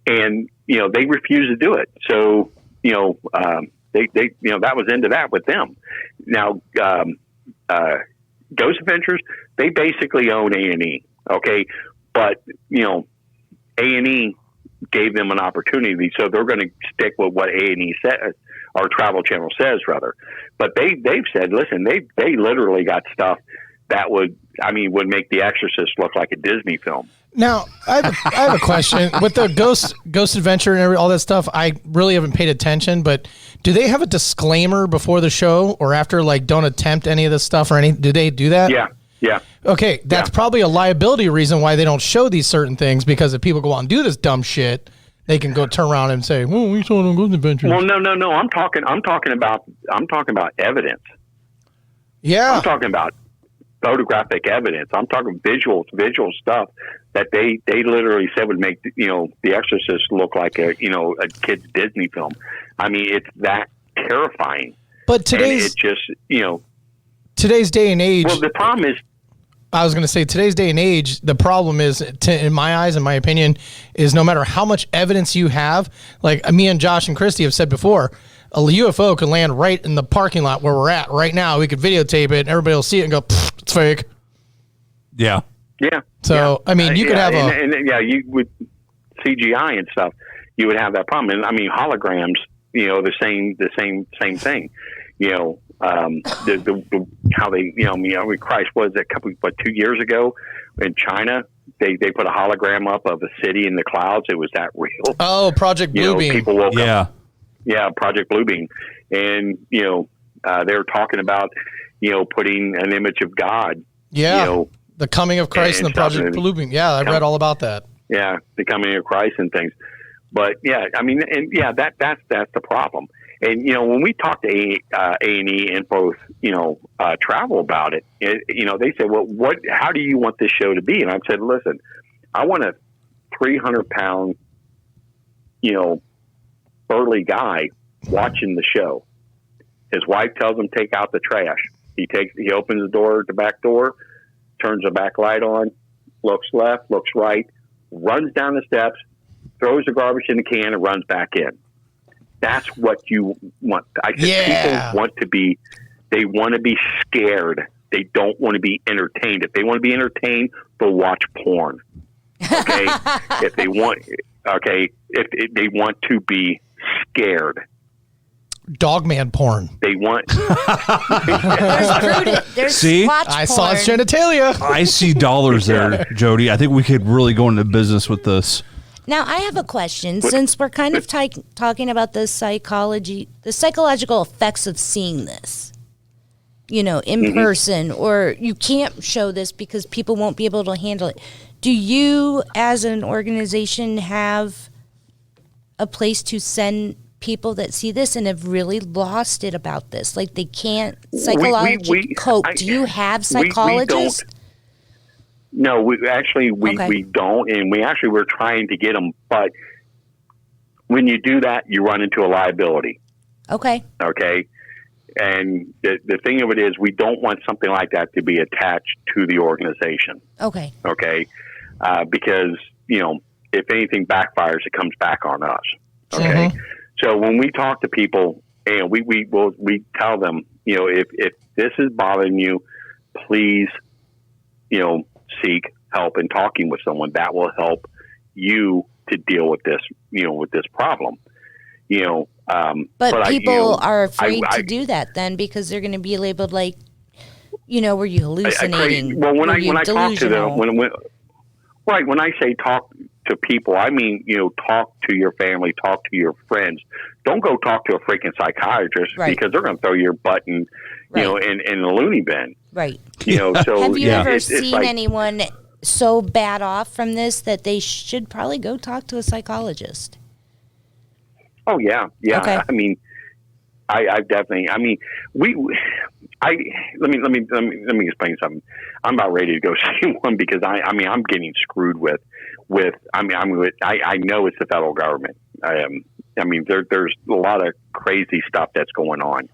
and they refuse to do it. So they that was into that with them. Now, Ghost Adventures, they basically own A&E. Okay, but A&E gave them an opportunity, so they're going to stick with what A&E says, or Travel Channel says, rather. But they've said, listen, they literally got stuff that would make The Exorcist look like a Disney film. Now, I have a question. With the Ghost Adventure and all that stuff, I really haven't paid attention, but do they have a disclaimer before the show or after, like, don't attempt any of this stuff or anything? Do they do that? Yeah. Okay, that's probably a liability reason why they don't show these certain things, because if people go out and do this dumb shit, they can go turn around and say, "Well, we saw them Ghost Adventures." Well, no. I'm talking about evidence. Yeah. I'm talking about photographic evidence. I'm talking visual stuff that they literally said would make The Exorcist look like a kid's Disney film. I mean, it's that terrifying. But today's day and age. Well, the problem is, I was going to say, today's day and age, the problem is, in my eyes, in my opinion, is no matter how much evidence you have, like me and Josh and Christy have said before, a UFO can land right in the parking lot where we're at right now. We could videotape it and everybody will see it and go, it's fake. Yeah. Yeah. So, I mean, you could have you would CGI and stuff, you would have that problem. And I mean, holograms, the same thing, how they, Christ, was it 2 years ago in China? They put a hologram up of a city in the clouds. It was that real. Oh, Project Bluebeam. People woke yeah. up. Yeah, Project Bluebeam. And, they were talking about, putting an image of God. Yeah. The coming of Christ and the Project Bluebeam. Yeah, I read all about that. Yeah, the coming of Christ and things. But yeah, I mean, and yeah, that's the problem. And when we talked to A&E and both Travel about it, they said, well, how do you want this show to be? And I said, listen, I want a 300-pound burly guy watching the show. His wife tells him take out the trash. He opens the back door, turns the back light on, looks left, looks right, runs down the steps, throws the garbage in the can, and runs back in. That's what you want. I said people want to be scared. They don't want to be entertained. If they want to be entertained, they'll watch porn. Okay? if they want to be scared. Dogman porn. They want. There's See? I saw its genitalia. I see dollars there, Joedy. I think we could really go into business with this. Now, I have a question. Since we're kind of talking about the psychological effects of seeing this, in person, or you can't show this because people won't be able to handle it. Do you, as an organization, have a place to send people that see this and have really lost it about this? Like, they can't psychologically cope. Do you have psychologists? No, we don't, and we're trying to get them. But when you do that, you run into a liability. Okay. And the thing of it is, we don't want something like that to be attached to the organization. Okay. Because if anything backfires, it comes back on us. Okay. Mm-hmm. So when we talk to people, and we tell them, if this is bothering you, please, seek help in talking with someone that will help you to deal with this, with this problem. But people are afraid to do that then because they're going to be labeled like, were you hallucinating? When I talk to them, when I say talk to people, I mean, talk to your family, talk to your friends. Don't go talk to a freaking psychiatrist because they're going to throw your butt in, in the loony bin. Right. So have you ever seen anyone so bad off from this that they should probably go talk to a psychologist? Oh yeah. Okay. I mean, I definitely. I mean, let me explain something. I'm about ready to go see one because I'm getting screwed with. I know it's the federal government. There's a lot of crazy stuff that's going on.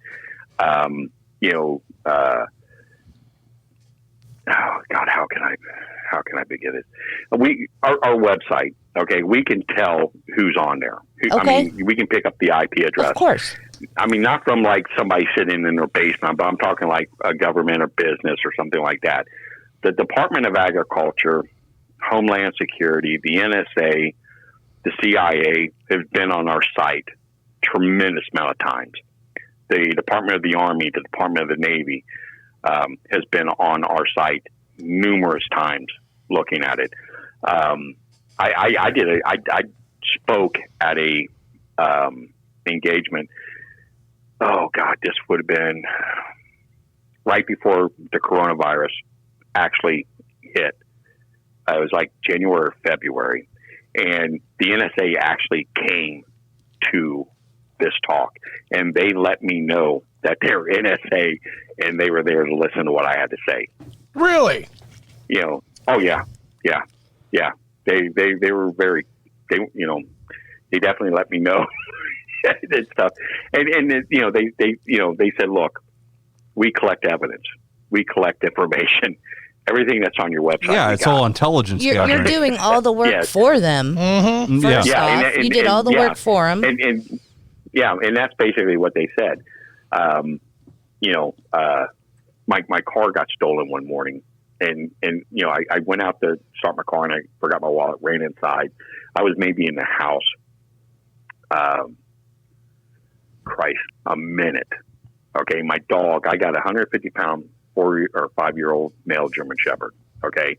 Oh God, how can I begin it? Our website, okay, we can tell who's on there. Okay. We can pick up the IP address. Of course. Not from like somebody sitting in their basement, but I'm talking like a government or business or something like that. The Department of Agriculture, Homeland Security, the NSA, the CIA have been on our site tremendous amount of times. The Department of the Army, the Department of the Navy, has been on our site numerous times looking at it. I spoke at a engagement. Oh God, this would have been right before the coronavirus actually hit. It was like January or February, and the NSA actually came to this talk, and they let me know that they're NSA, and they were there to listen to what I had to say. Really? Oh yeah. They were very, they definitely let me know and stuff. And they said, look, we collect evidence, we collect information, everything that's on your website. Yeah, it's all intelligence. You're doing all the work for them. Mm-hmm. First off, you did all the work for them. And that's basically what they said. My car got stolen one morning, and I went out to start my car and I forgot my wallet, ran inside. I was maybe in the house, a minute. Okay, my dog, I got a 150-pound 4 or 5-year-old male German Shepherd. Okay,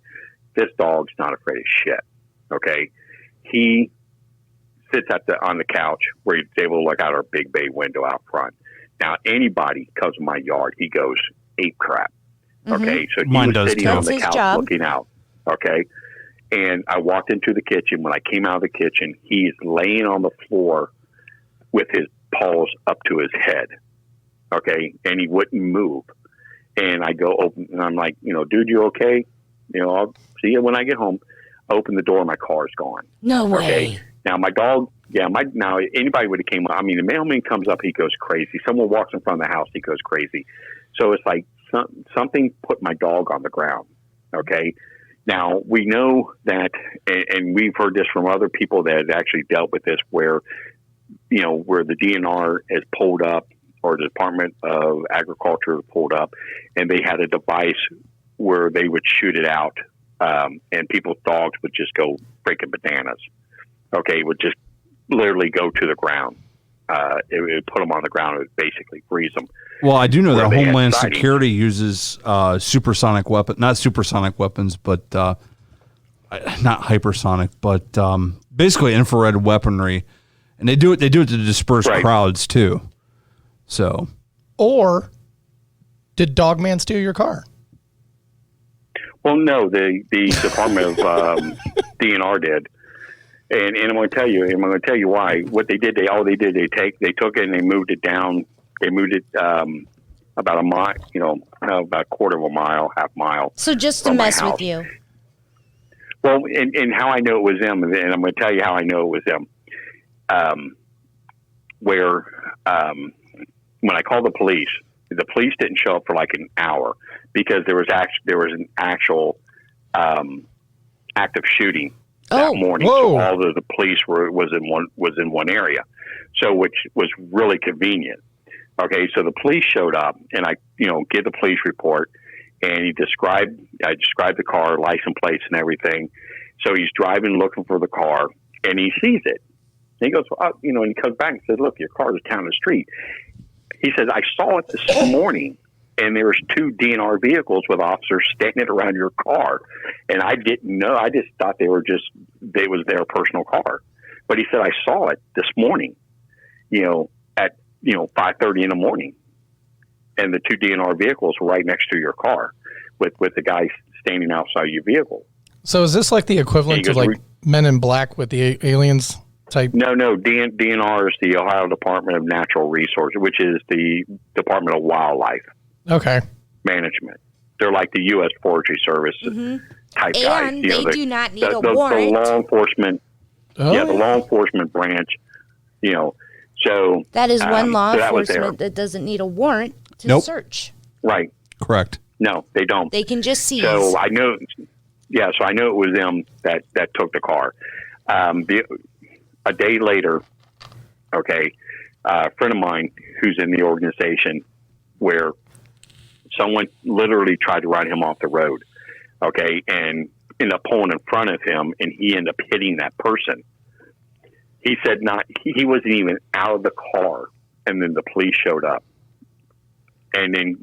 this dog's not afraid of shit. Okay, he sits on the couch where he's able to look out our big bay window out front. Now, anybody comes in my yard, he goes ape crap. Okay, so he was sitting on the couch looking out. Okay, and I walked into the kitchen. When I came out of the kitchen, he's laying on the floor with his paws up to his head. Okay, and he wouldn't move. And I go open, and I'm like, dude, you okay? I'll see you when I get home. I open the door, my car's gone. No way. Okay, now my dog. Yeah, now anybody would have came up. The mailman comes up, he goes crazy. Someone walks in front of the house, he goes crazy. So it's like something put my dog on the ground. Okay, now we know that, and we've heard this from other people that have actually dealt with this, where the DNR is pulled up, or the Department of Agriculture is pulled up, and they had a device where they would shoot it out, and people's dogs would just go freaking bananas. Okay, would just literally go to the ground. It would put them on the ground. It would basically freeze them. Well, I do know that Homeland Security uses supersonic not supersonic weapons, but not hypersonic, but basically infrared weaponry, and they do it to disperse crowds too. So, or did Dogman steal your car? Well, no, the Department of DNR did. And I'm going to tell you why. What they did, they took it and they moved it down. They moved it about a mile, about a quarter of a mile, half mile. So just to mess with you. Well, and how I know it was them, and I'm going to tell you how I know it was them. When I called the police didn't show up for like an hour because there was an actual active shooting that morning. Whoa. So all of the police was in one area, so which was really convenient. Okay, so the police showed up, and I give the police report, and I described the car, license plates, and everything. So he's driving, looking for the car, and he sees it. And he goes, and he comes back and says, "Look, your car is down the street." He says, "I saw it this morning, and there was 2 DNR vehicles with officers standing around your car, and I didn't know. I just thought they was their personal car." But he said, "I saw it this morning, at 5:30 in the morning, and the 2 DNR vehicles were right next to your car, with the guy standing outside your vehicle." So is this like the equivalent to like Men in Black with the aliens type? No. DNR is the Ohio Department of Natural Resources, which is the Department of Wildlife. Okay. management. They're like the U.S. Forestry Service type guys. And they do not need a warrant. The law enforcement, Oh, the law enforcement branch, So that is one law so that was there. enforcement that doesn't need a warrant to search. Right. Correct. No, they don't. They can just seize. So I know. Yeah, so I know it was them that took the car. A day later, a friend of mine who's in the organization where someone literally tried to ride him off the road, and ended up pulling in front of him, and he ended up hitting that person. He said he wasn't even out of the car, and then the police showed up, and then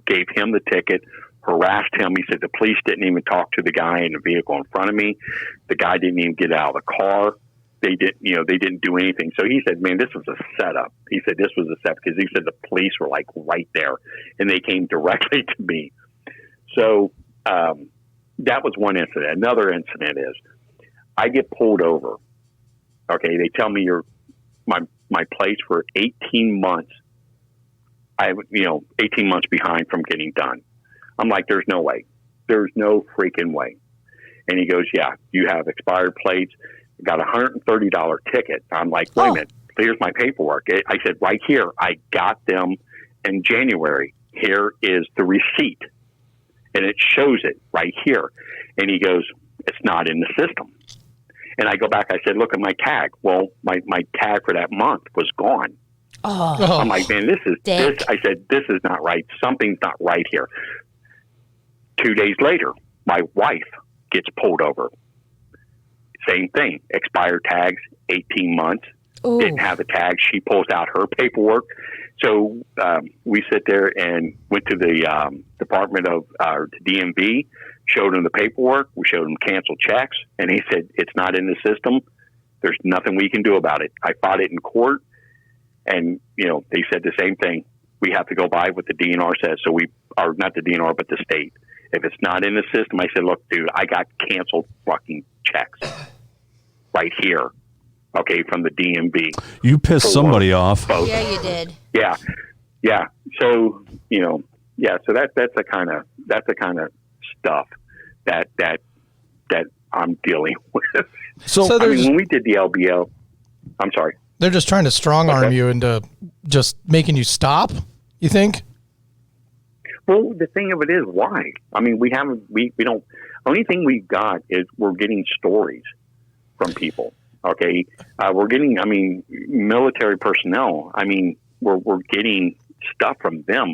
gave him the ticket, harassed him. He said the police didn't even talk to the guy in the vehicle in front of me. The guy didn't even get out of the car. They didn't do anything. So he said, man, this was a setup. He said this was a setup because he said the police were like right there and they came directly to me. So that was one incident. Another incident is I get pulled over. They tell me my place for 18 months. 18 months behind from getting done. I'm like, there's no way. There's no freaking way. And he goes, yeah, you have expired plates. Got a $130 ticket. I'm like, wait a minute. Here's my paperwork. I said, right here. I got them in January. Here is the receipt. And it shows it right here. And he goes, it's not in the system. And I go back. I said, look at my tag. Well, my tag for that month was gone. Oh. I'm like, man, this. I said, this is not right. Something's not right here. 2 days later, my wife gets pulled over. Same thing. Expired tags, 18 months. Ooh. Didn't have the tag. She pulls out her paperwork. So we sit there and went to the Department of the DMV, showed him the paperwork. We showed him canceled checks. And he said, it's not in the system. There's nothing we can do about it. I fought it in court. And, they said the same thing. We have to go by what the DNR says. So not the DNR, but the state. If it's not in the system, I said, look, dude, I got canceled fucking checks right here. From the DMV. You pissed somebody off. Both. Yeah, you did. Yeah. So, so that's the kind of stuff that I'm dealing with. So when we did the LBL, I'm sorry. They're just trying to strong arm you into just making you stop, you think? Well, the thing of it is, why? We don't, only thing we've got is we're getting stories from people. We're getting, military personnel. We're getting stuff from them.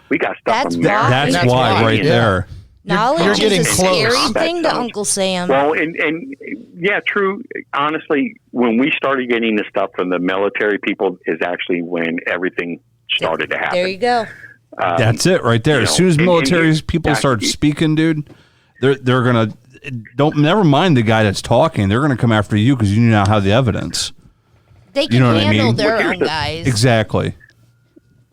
We got stuff from them. That's why right there. Knowledge You're getting is a close. scary thing to Uncle Sam. Well, and yeah, true. Honestly, when we started getting the stuff from the military people is actually when everything started to happen. There you go. That's it right there. As soon as military people start speaking, dude, they're gonna never mind the guy that's talking. They're gonna come after you because you now have the evidence. They can handle their own guys. Exactly.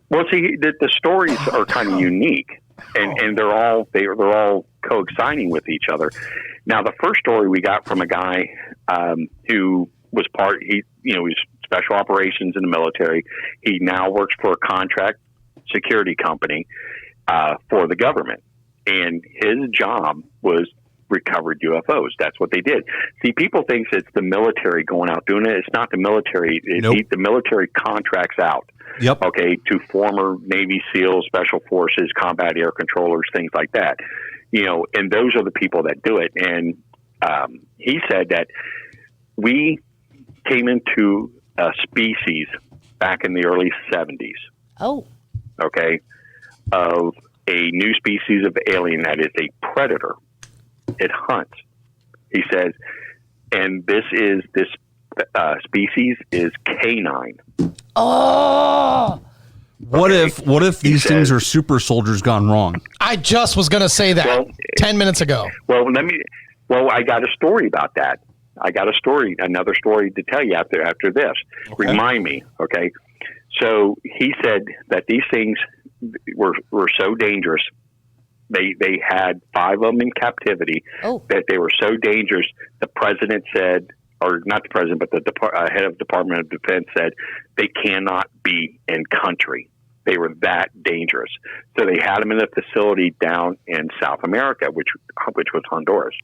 Well, see, the stories are kind of unique, and they're all coexisting with each other. Now, the first story we got from a guy who was he's special operations in the military. He now works for a contract security company for the government, and his job was recovered UFOs. That's what they did. See, people think it's the military going out doing it. It's not the military. Nope. The military contracts out. Yep. To former Navy SEALs, Special Forces, combat air controllers, things like that. And those are the people that do it. And he said that we came into a species back in the early 70s. Oh. Of a new species of alien that is a predator. It hunts. He says, and this species is canine. Oh. What if these things are super soldiers gone wrong? I just was going to say that 10 minutes ago. Well, I got a story about that. Another story to tell you after this. Okay. Remind me, okay? So he said that these things were so dangerous. They had 5 of them in captivity. Oh. That they were so dangerous. The president said, or not the president, but the head of Department of Defense said they cannot be in country. They were that dangerous. So they had them in a facility down in South America, which was Honduras.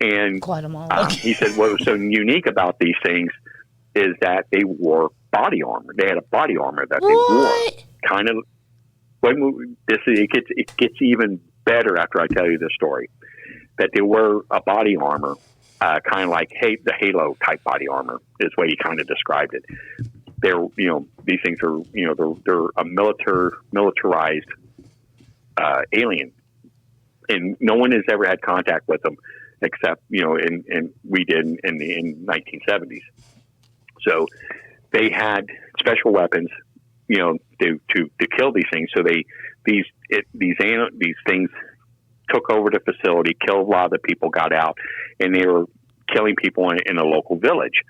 And he said what was so unique about these things is that they wore body armor. They had a body armor that they wore. Kind of. It gets even better after I tell you this story. That they wear a body armor, kind of like the Halo type body armor is the way he kind of described it. They're, these things are, they're a militarized alien, and no one has ever had contact with them except, and we did in the 1970s. So they had special weapons, to kill these things. So these things took over the facility, killed a lot of the people, got out, and they were killing people in a local village.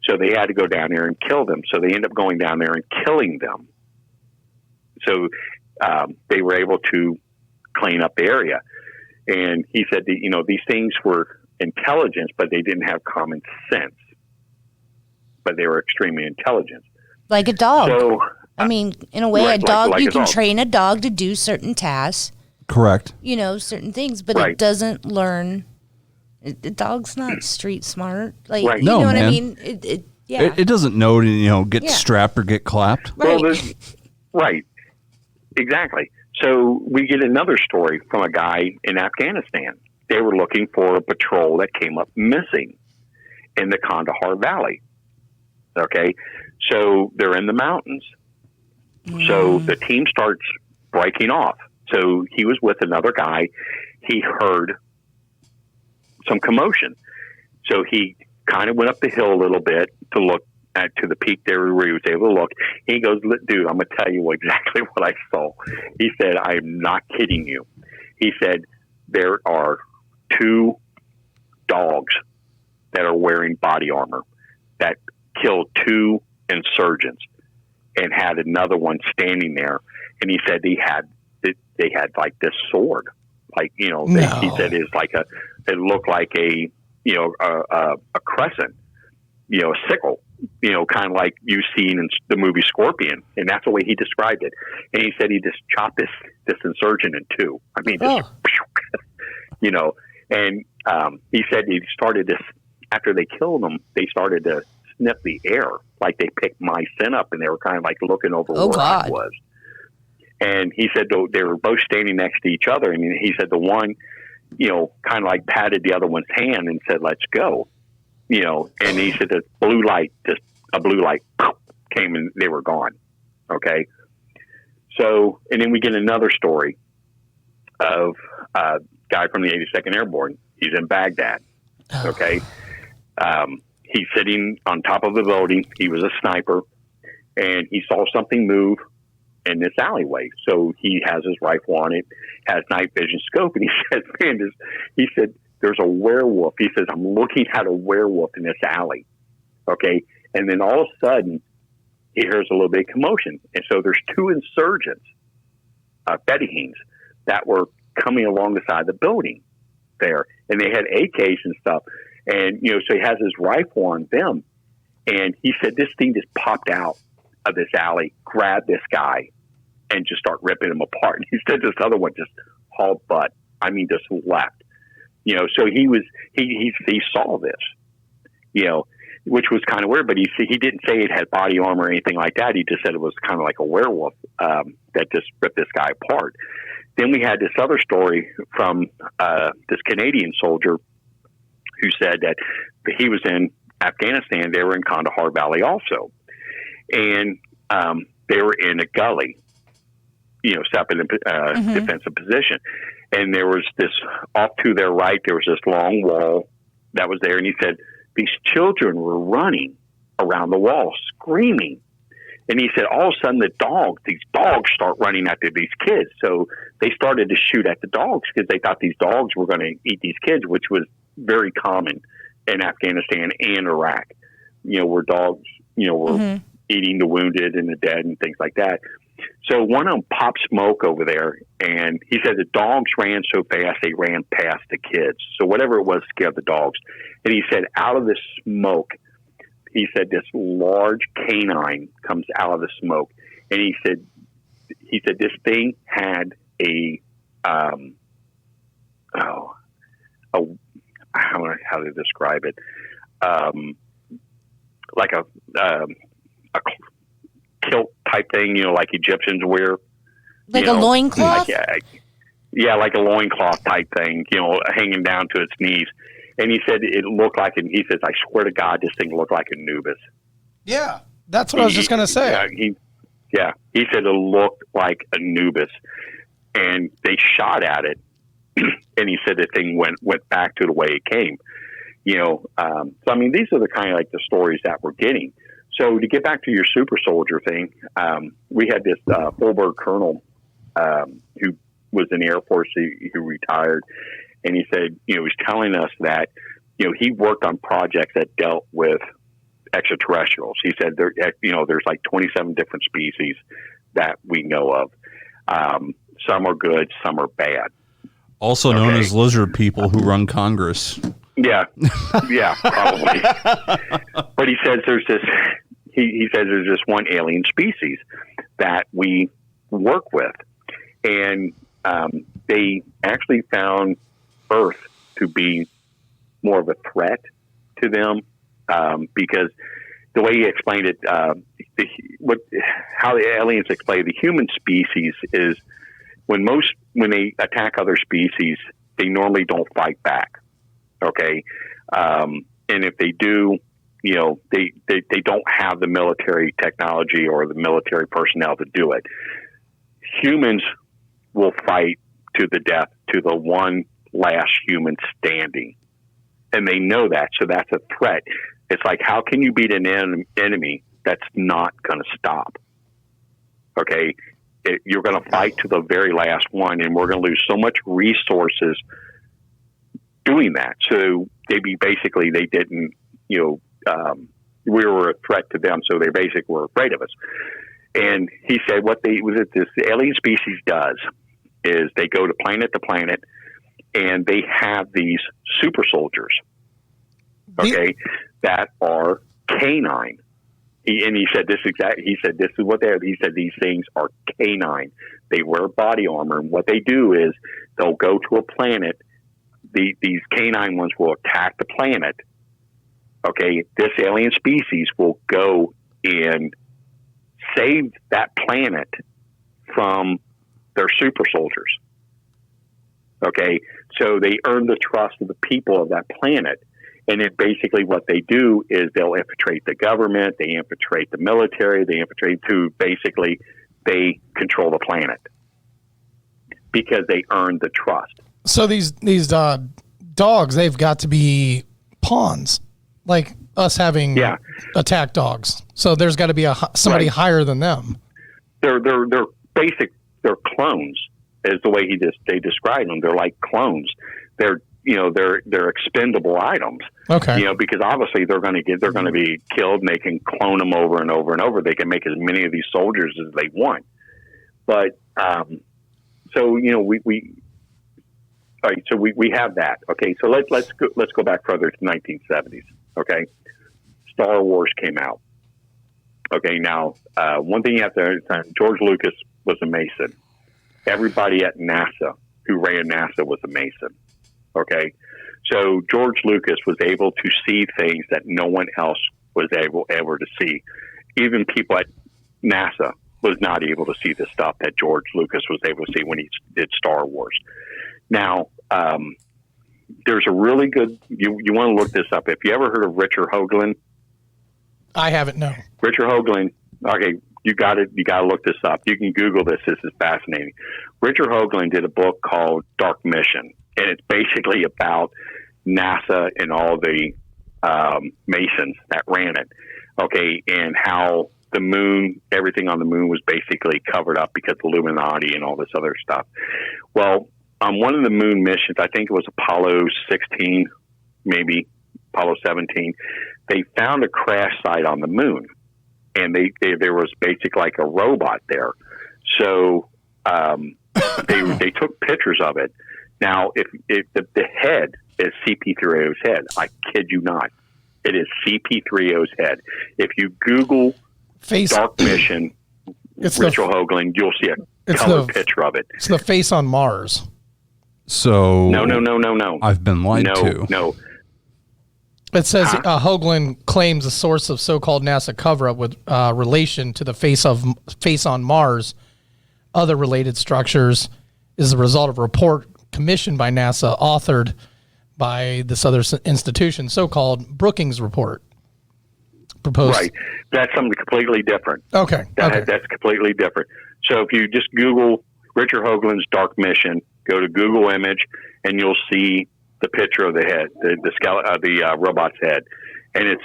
So they had to go down there and kill them. So they ended up going down there and killing them. So they were able to clean up the area. And he said that, these things were intelligent, but they didn't have common sense. But they were extremely intelligent. Like a dog. So, in a way, right, a dog, like you a can dog. train a dog to do certain tasks. Correct. Certain things, but Right. it doesn't learn. The dog's not street smart. Like, Right. you No, know what I man. mean? Yeah. It doesn't know to, get Yeah. strapped or get clapped. Right. Well, right. Exactly. So we get another story from a guy in Afghanistan. They were looking for a patrol that came up missing in the Kandahar Valley. Okay. So they're in the mountains. So the team starts breaking off. So he was with another guy. He heard some commotion. So he kind of went up the hill a little bit to look to the peak there where he was able to look. He goes, dude, I'm going to tell you exactly what I saw. He said, I am not kidding you. He said, there are 2 dogs that are wearing body armor that killed 2 insurgents and had another one standing there. And he said they had like this sword, like, he said it looked like a crescent, a sickle, kind of like you've seen in the movie Scorpion. And that's the way he described it. And he said he just chopped this insurgent in 2. I mean, and he said he started this, after they killed him, they started to sniff the air, like they picked my scent up, and they were kind of like looking over where God. I was. And he said they were both standing next to each other. And he said the one, kind of like patted the other one's hand and said, let's go, and he said a blue light came and they were gone. Okay. So, and then we get another story of a guy from the 82nd Airborne. He's in Baghdad. Okay. He's sitting on top of a building. He was a sniper, and he saw something move in this alleyway. So he has his rifle on it, has night vision scope, and he says, man, there's a werewolf. He says, I'm looking at a werewolf in this alley. Okay. And then all of a sudden he hears a little bit of commotion. And so there's 2 insurgents, Beduines, that were coming along the side of the building there. And they had AKs and stuff. And, so he has his rifle on them. And he said, this thing just popped out of this alley, grabbed this guy, and just start ripping him apart. And he said this other one just hauled butt. I mean, just left. So he saw this, which was kind of weird, but he didn't say it had body armor or anything like that. He just said it was kind of like a werewolf that just ripped this guy apart. Then we had this other story from this Canadian soldier who said that he was in Afghanistan. They were in Kandahar Valley also. And they were in a gully, set up in a defensive position. And there was this, off to their right, there was this long wall that was there. And he said, these children were running around the wall, screaming. And he said, all of a sudden these dogs start running after these kids. So they started to shoot at the dogs because they thought these dogs were going to eat these kids, which was very common in Afghanistan and Iraq, where dogs, were eating the wounded and the dead and things like that. So one of them popped smoke over there, and he said the dogs ran so fast they ran past the kids. So whatever it was scared the dogs. And he said out of this smoke, he said this large canine comes out of the smoke. And he said he said this thing had how to describe it, like a kilt type thing, like Egyptians wear, like a loincloth. Yeah, like a loincloth type thing, hanging down to its knees. And he said it looked like, and he says, I swear to God, this thing looked like Anubis. Yeah, that's what I was just going to say. He said it looked like Anubis, and they shot at it, and he said the thing went back to the way it came. So I mean, these are the kind of like the stories that we're getting. So to get back to your super soldier thing, we had this full-bird colonel who was in the Air Force, who retired, and he said, he was telling us that, he worked on projects that dealt with extraterrestrials. He said there's like 27 different species that we know of. Some are good, some are bad. Also known as lizard people who run Congress. Yeah, probably. But he says there's this. He says there's this one alien species that we work with, and they actually found Earth to be more of a threat to them because the way he explained it, how the aliens explain the human species is when they attack other species, they normally don't fight back. Okay, and if they do, they don't have the military technology or the military personnel to do it. Humans will fight to the death to the one last human standing, and they know that, so that's a threat. It's like, how can you beat an enemy that's not going to stop? Okay, you're going to fight to the very last one, and we're going to lose so much resources doing that. So they didn't, we were a threat to them, so they basically were afraid of us. And he said this alien species does is they go to planet, and they have these super soldiers, okay, that are canine. He said this is what they are. He said these things are canine. They wear body armor, and what they do is they'll go to a planet. These canine ones will attack the planet. Okay, this alien species will go and save that planet from their super soldiers. Okay, so they earn the trust of the people of that planet. And then basically what they do is they'll infiltrate the government, they infiltrate the military, they control the planet because they earned the trust. So these dogs, they've got to be pawns, like us having attack dogs. So there's got to be somebody higher than them. They're clones, is the way they describe them. They're like clones. They're expendable items. Okay. Because obviously they're going to be killed, and they can clone them over and over and over. They can make as many of these soldiers as they want. But so we have that. Okay, so let's go back further to the 1970s. Okay, Star Wars came out. Okay, now one thing you have to understand: George Lucas was a Mason. Everybody at NASA who ran NASA was a Mason. Okay, so George Lucas was able to see things that no one else was able to see. Even people at NASA was not able to see the stuff that George Lucas was able to see when he did Star Wars. Now, there's a really good. You want to look this up. If you ever heard of Richard Hoagland? I haven't. No. Richard Hoagland. Okay, you got to look this up. You can Google this. This is fascinating. Richard Hoagland did a book called Dark Mission. And it's basically about NASA and all the Masons that ran it, okay, and how the moon, everything on the moon was basically covered up because of Illuminati and all this other stuff. Well, on one of the moon missions, I think it was Apollo 16, maybe Apollo 17, they found a crash site on the moon, and there was basically like a robot there. So they took pictures of it. Now, if the head is CP3O's head, I kid you not, it is CP3O's head. If you Google Dark Mission, Richard Hoagland, you'll see it. color picture of it. It's the face on Mars. So No. I've been lied to. No. It says Hoagland claims a source of so-called NASA cover-up with relation to the face on Mars. Other related structures is the result of a report commissioned by NASA, authored by this other institution, so-called Brookings Report. Proposed. Right. That's something completely different. Okay. That's completely different. So if you just Google Richard Hoagland's Dark Mission, go to Google image, and you'll see the picture of the head, the skeleton, the robot's head, and it's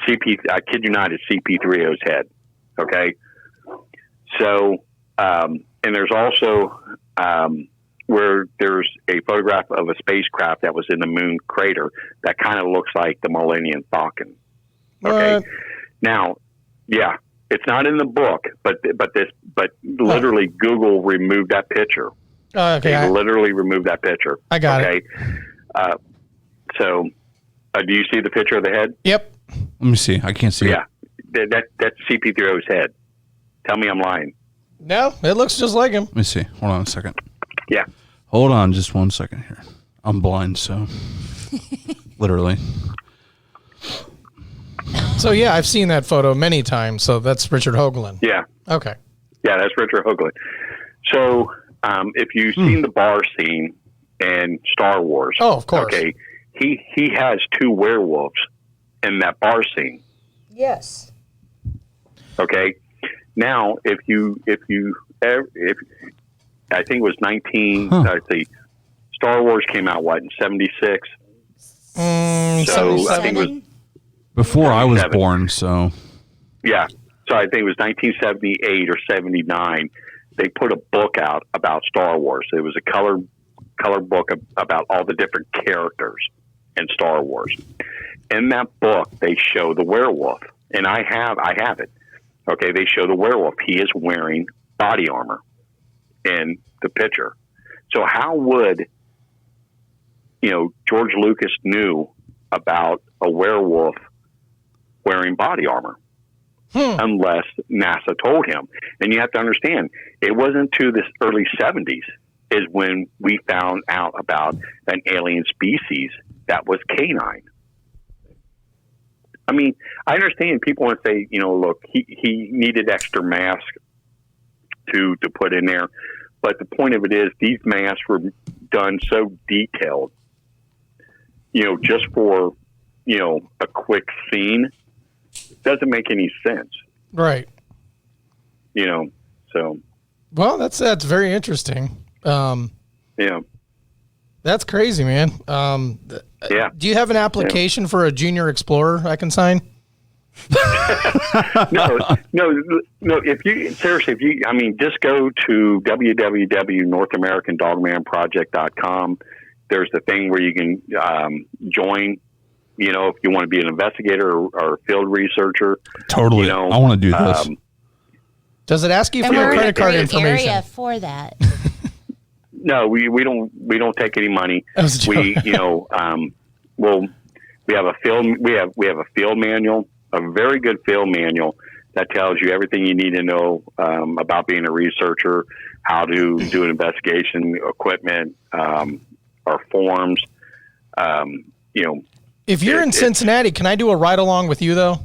I kid you not, it's CP3O's head. Okay. So, and there's also where there's a photograph of a spacecraft that was in the moon crater that kind of looks like the Millennium Falcon. Okay. Now, yeah, it's not in the book, but literally Google removed that picture. Okay. They literally removed that picture. I got it. Okay. So, do you see the picture of the head? Yep. Let me see. I can't see it. Yeah. That's CP3O's head. Tell me I'm lying. No, it looks just like him. Let me see. Hold on a second. Yeah. Hold on just 1 second here. I'm blind, so literally. So, yeah, I've seen that photo many times. So that's Richard Hoagland. Yeah. Okay. Yeah, that's Richard Hoagland. So, if you've seen the bar scene in Star Wars, oh, of course. Okay, he has two werewolves in that bar scene. Yes. Okay. Now, if I think it was 19. Let's see, Star Wars came out in 76. So I think it was before I was born. So yeah. So I think it was 1978 or 79. They put a book out about Star Wars. It was a color book about all the different characters in Star Wars. In that book, they show the werewolf, and I have it. Okay, they show the werewolf. He is wearing body armor in the picture. So how would George Lucas knew about a werewolf wearing body armor? Unless NASA told him. And you have to understand, it wasn't to the early 70s is when we found out about an alien species that was canine. I mean, I understand people want to say, look, he needed extra masks to put in there. But the point of it is these masks were done so detailed, just for, a quick scene. Doesn't make any sense. Right. So. Well, that's very interesting. Yeah. That's crazy, man. Yeah. Do you have an application for a junior explorer I can sign? No. If you just go to www.NorthAmericanDogmanProject.com. There's the thing where you can join. If you want to be an investigator or a field researcher. Totally. I want to do this. Does it ask you for And your we're credit card in a great information? area for that. No, we don't take any money. I was joking. We have a field manual, a very good field manual that tells you everything you need to know about being a researcher, how to do an investigation, equipment, our forms. If you're in Cincinnati, can I do a ride along with you though?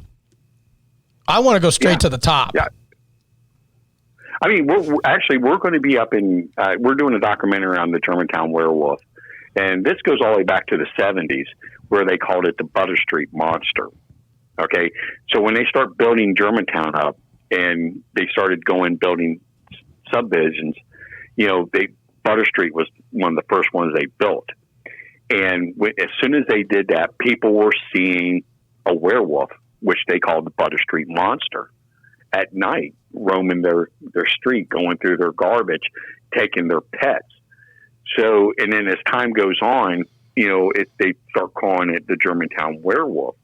I want to go straight to the top. Yeah. I mean, we're going to be up in. We're doing a documentary on the Germantown werewolf, and this goes all the way back to the 70s, where they called it the Butter Street Monster. Okay, so when they start building Germantown up, and they started building subdivisions, Butter Street was one of the first ones they built, and as soon as they did that, people were seeing a werewolf, which they called the Butter Street Monster, at night, roaming their street, going through their garbage, taking their pets. So, and then as time goes on, they start calling it the Germantown werewolf.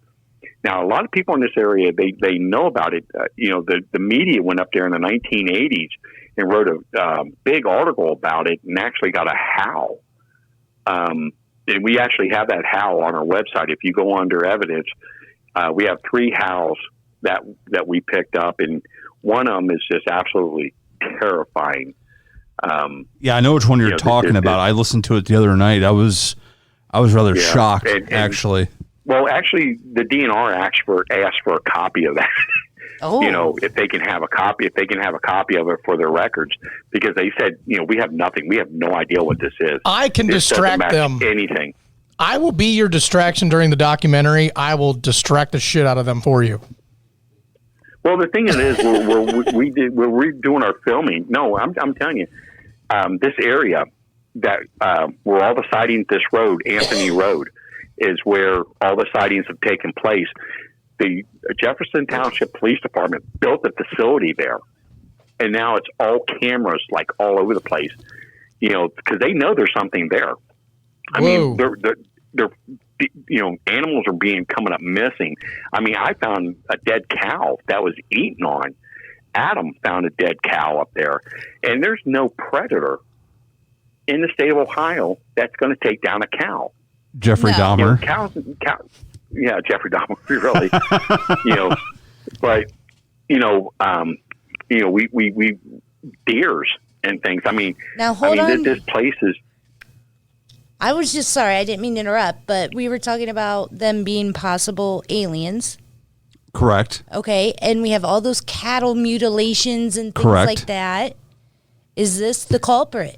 Now, a lot of people in this area, they know about it. The media went up there in the 1980s and wrote a big article about it and actually got a howl. And we actually have that howl on our website. If you go under evidence, we have 3 howls that we picked up, and one of them is just absolutely terrifying. Yeah, I know which one you're talking about. I listened to it the other night. I was rather shocked, actually. Well, actually, the DNR asked for a copy of that. Oh. You know, if they can have a copy of it for their records, because they said, you know, we have nothing. We have no idea what this is. I can distract them. Anything. I will be your distraction during the documentary. I will distract the shit out of them for you. Well, the thing is, we're doing our filming. No, I'm telling you, this area that where all the sightings, this road, Anthony Road, is where all the sightings have taken place. The Jefferson Township Police Department built a facility there, and now it's all cameras like all over the place. You know, because they know there's something there. I mean, they're you know, animals are coming up missing. I mean, I found a dead cow that was eaten on. Adam found a dead cow up there, and there's no predator in the state of Ohio that's going to take down a cow. Jeffrey Dahmer. Cows. Yeah, Jeffrey Dahmer, really. You know, but we deers and things. I mean, now hold on. This place is. I was just sorry, I didn't mean to interrupt, but we were talking about them being possible aliens. Correct. Okay, and we have all those cattle mutilations and things like that. Is this the culprit?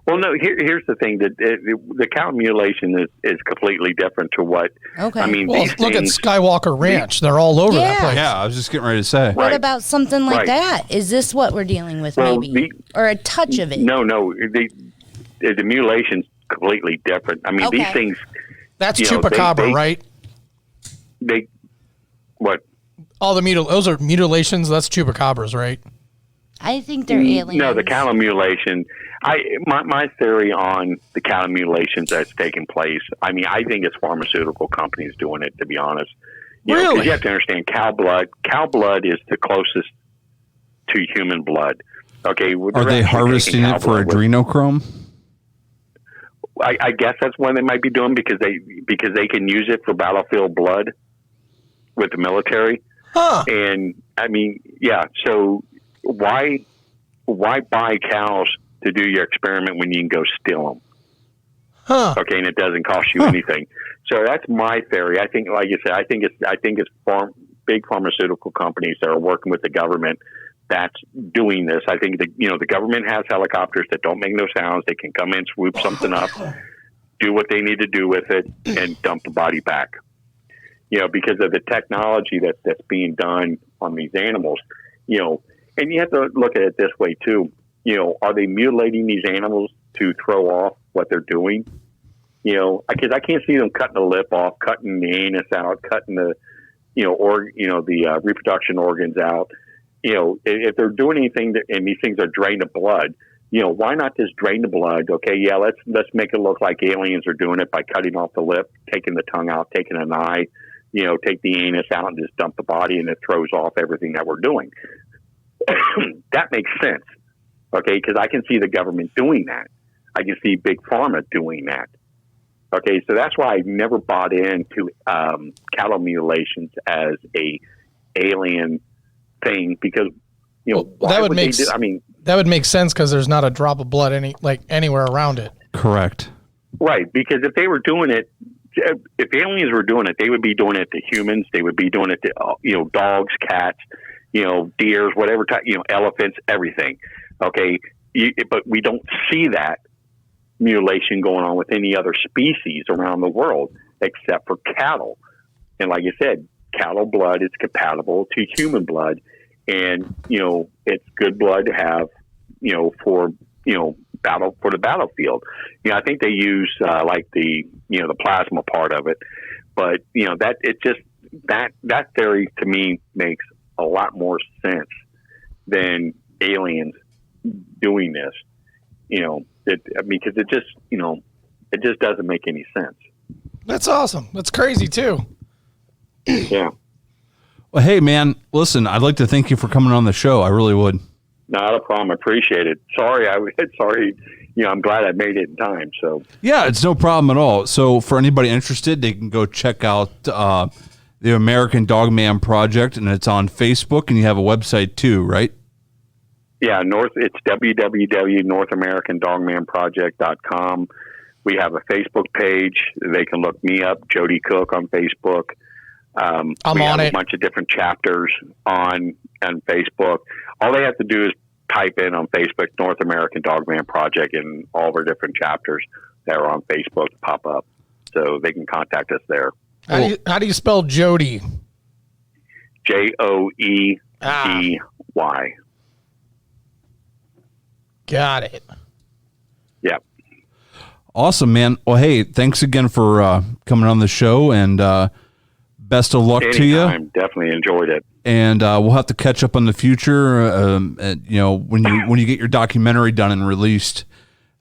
Well, no. Here's the thing: that the cow mutilation is completely different to what. Okay. I mean, well, look at Skywalker Ranch; they're all over that place. Yeah, I was just getting ready to say. What about something like that? Is this what we're dealing with, maybe, or a touch of it? No. The mutilation's completely different. I mean, these things. That's chupacabra, right? What? All those are mutilations. That's chupacabras, right? I think they're aliens. No, the cattle mutilation. My theory on the cattle mutilations that's taking place. I mean, I think it's pharmaceutical companies doing it. To be honest, really, 'cause you have to understand cow blood. Cow blood is the closest to human blood. Okay, are they harvesting it for adrenochrome? I guess that's what they might be doing because they can use it for battlefield blood with the military. Huh. And I mean, yeah. So why buy cows to do your experiment when you can go steal them? Huh. Okay, and it doesn't cost you anything. So that's my theory. I think, like you said, I think it's big pharmaceutical companies that are working with the government that's doing this. I think the government has helicopters that don't make no sounds. They can come in, swoop something up, do what they need to do with it, and dump the body back. You know, because of the technology that's being done on these animals. You know, and you have to look at it this way too. You know, are they mutilating these animals to throw off what they're doing? You know, because I can't see them cutting the lip off, cutting the anus out, cutting the, the reproduction organs out. You know, if they're doing anything and these things are drained of blood, you know, why not just drain the blood? Okay, yeah, let's make it look like aliens are doing it by cutting off the lip, taking the tongue out, taking an eye, you know, take the anus out and just dump the body, and it throws off everything that we're doing. That makes sense, okay, because I can see the government doing that. I can see Big Pharma doing that. Okay, so that's why I never bought into cattle mutilations as a alien thing, because that would make that would make sense because there's not a drop of blood anywhere around it. Correct. Right, because if they were doing it, if aliens were doing it, they would be doing it to humans. They would be doing it to dogs, cats, deers, whatever type, elephants, everything. Okay, but we don't see that mutilation going on with any other species around the world except for cattle. And like I said, cattle blood is compatible to human blood, and it's good blood to have for the battlefield. I think they use like the plasma part of it, but that theory to me makes a lot more sense than aliens doing this. Because it just doesn't make any sense. That's awesome. That's crazy too. Yeah. Well, hey man, listen, I'd like to thank you for coming on the show. I really would. Not a problem. I appreciate it. Sorry. I'm glad I made it in time. So yeah, it's no problem at all. So for anybody interested, they can go check out the American Dogman Project, and it's on Facebook, and you have a website too, right? Yeah, it's www.NorthAmericanDogmanProject.com. We have a Facebook page. They can look me up, Joedy Cook, on Facebook. I'm we on have it. a bunch of different chapters on Facebook. All they have to do is type in on Facebook North American Dogman Project, and all of our different chapters that are on Facebook pop up. So they can contact us there. How do you spell Joedy? Joedy. Got it. Yep. Awesome, man. Well, hey, thanks again for coming on the show, and best of luck to you. Definitely enjoyed it. And we'll have to catch up in the future. When you get your documentary done and released,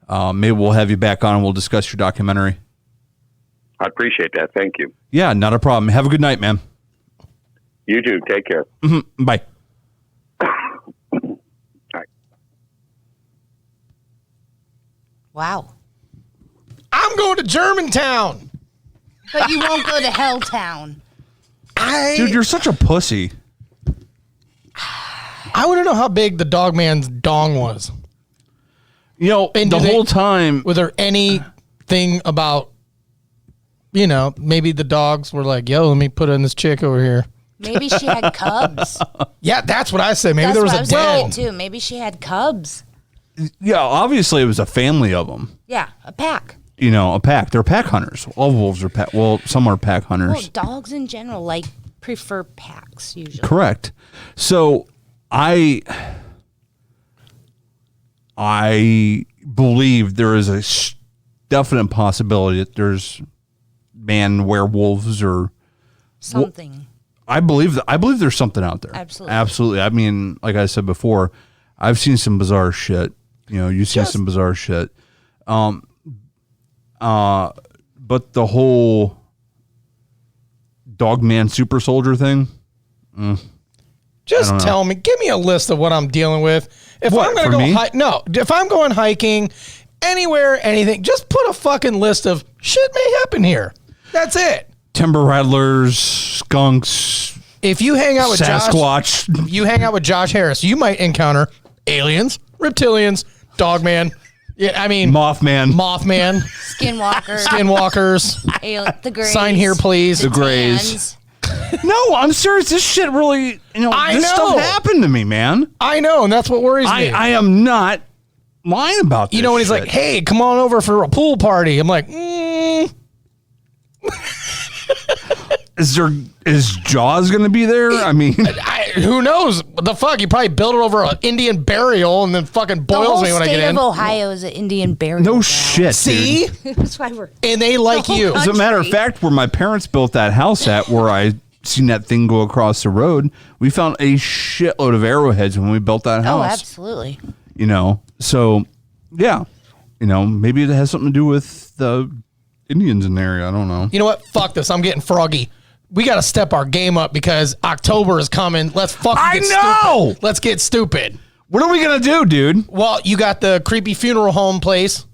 maybe we'll have you back on and we'll discuss your documentary. I appreciate that. Thank you. Yeah, not a problem. Have a good night, man. You too. Take care. Mm-hmm. Bye. Wow. I'm going to Germantown. But you won't go to Helltown. Dude, you're such a pussy. I want to know how big the dog man's dong was. You know, And the whole time. Was there anything about, maybe the dogs were like, yo, let me put in this chick over here. Maybe she had cubs. Yeah, that's what I said. Maybe That's there was what I a was den. thinking too. Maybe she had cubs. Yeah, obviously it was a family of them. Yeah, a pack. A pack. They're pack hunters. All wolves are pack. Well, some are pack hunters. Well, dogs in general prefer packs usually. Correct. So I believe there is a definite possibility that there's werewolves or Something. I believe there's something out there. Absolutely. I mean, like I said before, I've seen some bizarre shit. You've seen some bizarre shit. But the whole dogman super soldier thing. Just tell me, give me a list of what I'm dealing with. If What, I'm going for to me? go if I'm going hiking anywhere, anything, just put a fucking list of shit may happen here. That's it. Timber rattlers, skunks, If you hang out with Sasquatch. Josh Harris, you might encounter aliens, reptilians, dogman. Yeah, I mean Mothman. skinwalkers. The Greys. Sign here, please. The Greys. No, I'm serious. This shit really, this stuff happened to me, man. I know, and that's what worries me. I am not lying about this. When he's shit. like, "Hey, come on over for a pool party," I'm like, Is Jaws going to be there? I mean, who knows? What the fuck? You probably build it over an Indian burial and then fucking boils me when I get in. The whole state of Ohio is an Indian burial no ground. shit. See? Dude. That's why we're... And they like you. As a matter of fact, where my parents built that house at, where I seen that thing go across the road, we found a shitload of arrowheads when we built that house. Oh, absolutely. So yeah, maybe it has something to do with the Indians in the area. I don't know. You know what? Fuck this. I'm getting froggy. We got to step our game up because October is coming. Let's fucking get stupid. Let's get stupid. What are we gonna do, dude? Well, you got the creepy funeral home place.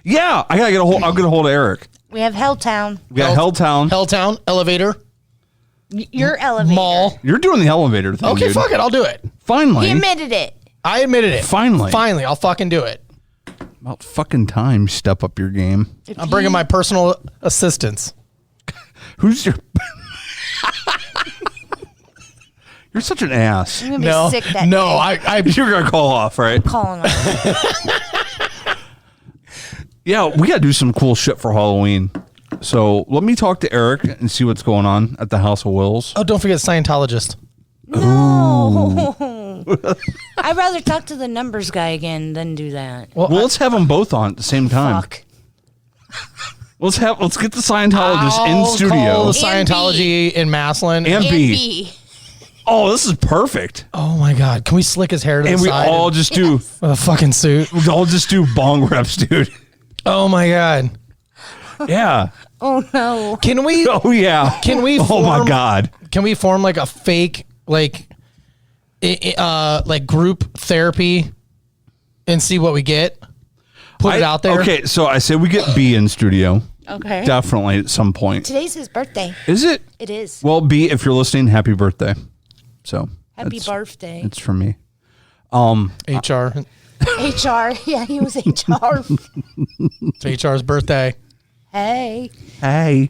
Yeah, I gotta get a hold. I'll get a hold of Eric. We have Helltown. We got Helltown, elevator, Your elevator. mall. You're doing the elevator thing. Okay, dude. fuck it. I'll do it. Finally. He admitted it. I admitted it. Finally. I'll fucking do it. About fucking time. Step up your game. I'm bringing my personal assistants. Who's your? You're such an ass. I'm gonna be sick that day. You're gonna call off, right? Calling off. Yeah, we gotta do some cool shit for Halloween. So let me talk to Eric and see what's going on at the House of Wills. Oh, don't forget Scientologist. No. I'd rather talk to the numbers guy again than do that. Well, let's have them both on at the same time. Fuck. Let's get the Scientologist in Call studio. the Scientology in Maslin. And And B. B. Oh, this is perfect. Oh my God. Can we slick his hair to And the we side? all just do with a fucking suit. bong reps, dude. Oh my God. Yeah. Oh no. Can we? Oh yeah. Can we? Oh my God. Can we form like a fake like group therapy and see what we get? Put it out there. Okay, so I say we get B in studio. Okay. Definitely at some point. Today's his birthday. Is it? It is. Well, B, if you're listening, happy birthday. So Happy that's- birthday. It's for me. HR. HR. Yeah, he was HR. It's HR's birthday. Hey. I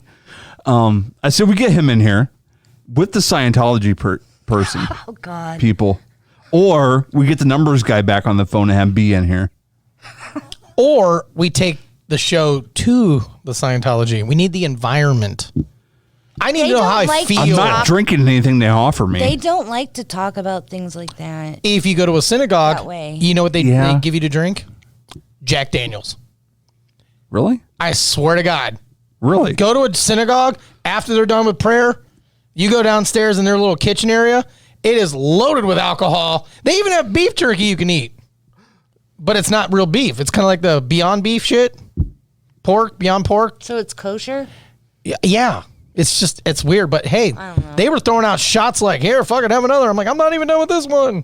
said we get him in here with the Scientology person. Oh, God. People. Or we get the numbers guy back on the phone and have him be in here. Or we take the show to the Scientology. We need the environment. I need They to know how don't I like feel. I'm not drinking anything they offer me. They don't like to talk about things like that. If you go to a synagogue, That way. you know what they Yeah. give you to drink? Jack Daniels. Really? I swear to God. Really? Go to a synagogue after they're done with prayer. You go downstairs in their little kitchen area. It is loaded with alcohol. They even have beef jerky you can eat. But it's not real beef. It's kind of like the Beyond Beef shit. Pork, Beyond Pork. So it's kosher? Yeah. It's weird. But hey, they were throwing out shots like, here, fucking have another. I'm like, I'm not even done with this one.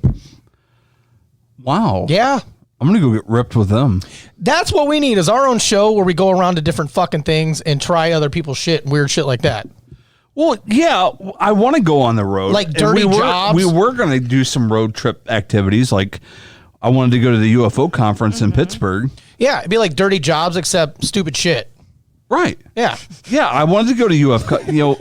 Wow. Yeah. I'm going to go get ripped with them. That's what we need is our own show where we go around to different fucking things and try other people's shit and weird shit like that. Well, yeah, I want to go on the road. Like And dirty jobs? We were going to do some road trip activities. Like I wanted to go to the UFO conference in Pittsburgh. Yeah. It'd be like dirty jobs except stupid shit. Right. Yeah. Yeah, I wanted to go to UFO.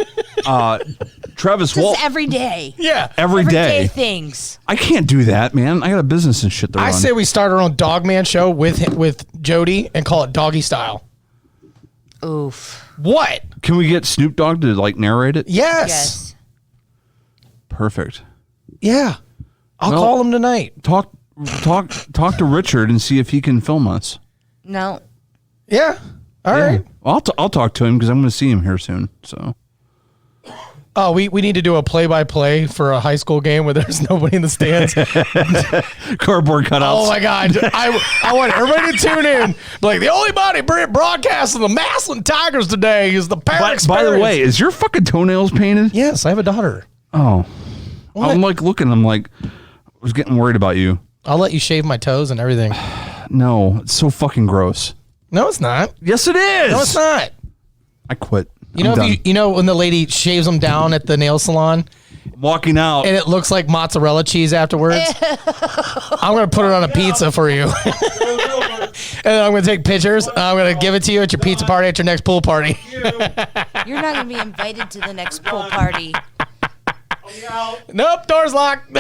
Travis Walt. Just every day. Yeah. Every Everyday day. things. I can't do that, man. I got a business and shit to run. I say we start our own Dogman show with Joedy and call it Doggy Style. Oof. What? Can we get Snoop Dogg to like narrate it? Yes. Yes. Perfect. Yeah. I'll Well- call him tonight. Talk to Richard and see if he can film us. No. Yeah. All right. Well, I'll talk to him because I'm going to see him here soon. So Oh, we need to do a play-by-play for a high school game where there's nobody in the stands. cardboard cutouts. Oh my God. I want everybody to tune in. Like the only body broadcasting the Massillon Tigers today is the parent By the experience. way, is your fucking toenails painted? Yes, I have a daughter. Oh, What? I'm like looking. I'm like, I was getting worried about you. I'll let you shave my toes and everything. No, it's so fucking gross. No, it's not. Yes, it is. No, it's not. I quit. You know, you know when the lady shaves them down at the nail salon walking out. and it looks like mozzarella cheese afterwards? I'm going to put it on a pizza for you. And then I'm going to take pictures. I'm going to give it to you at your pizza party at your next pool party. You're not going to be invited to the next pool party. Nope, door's locked.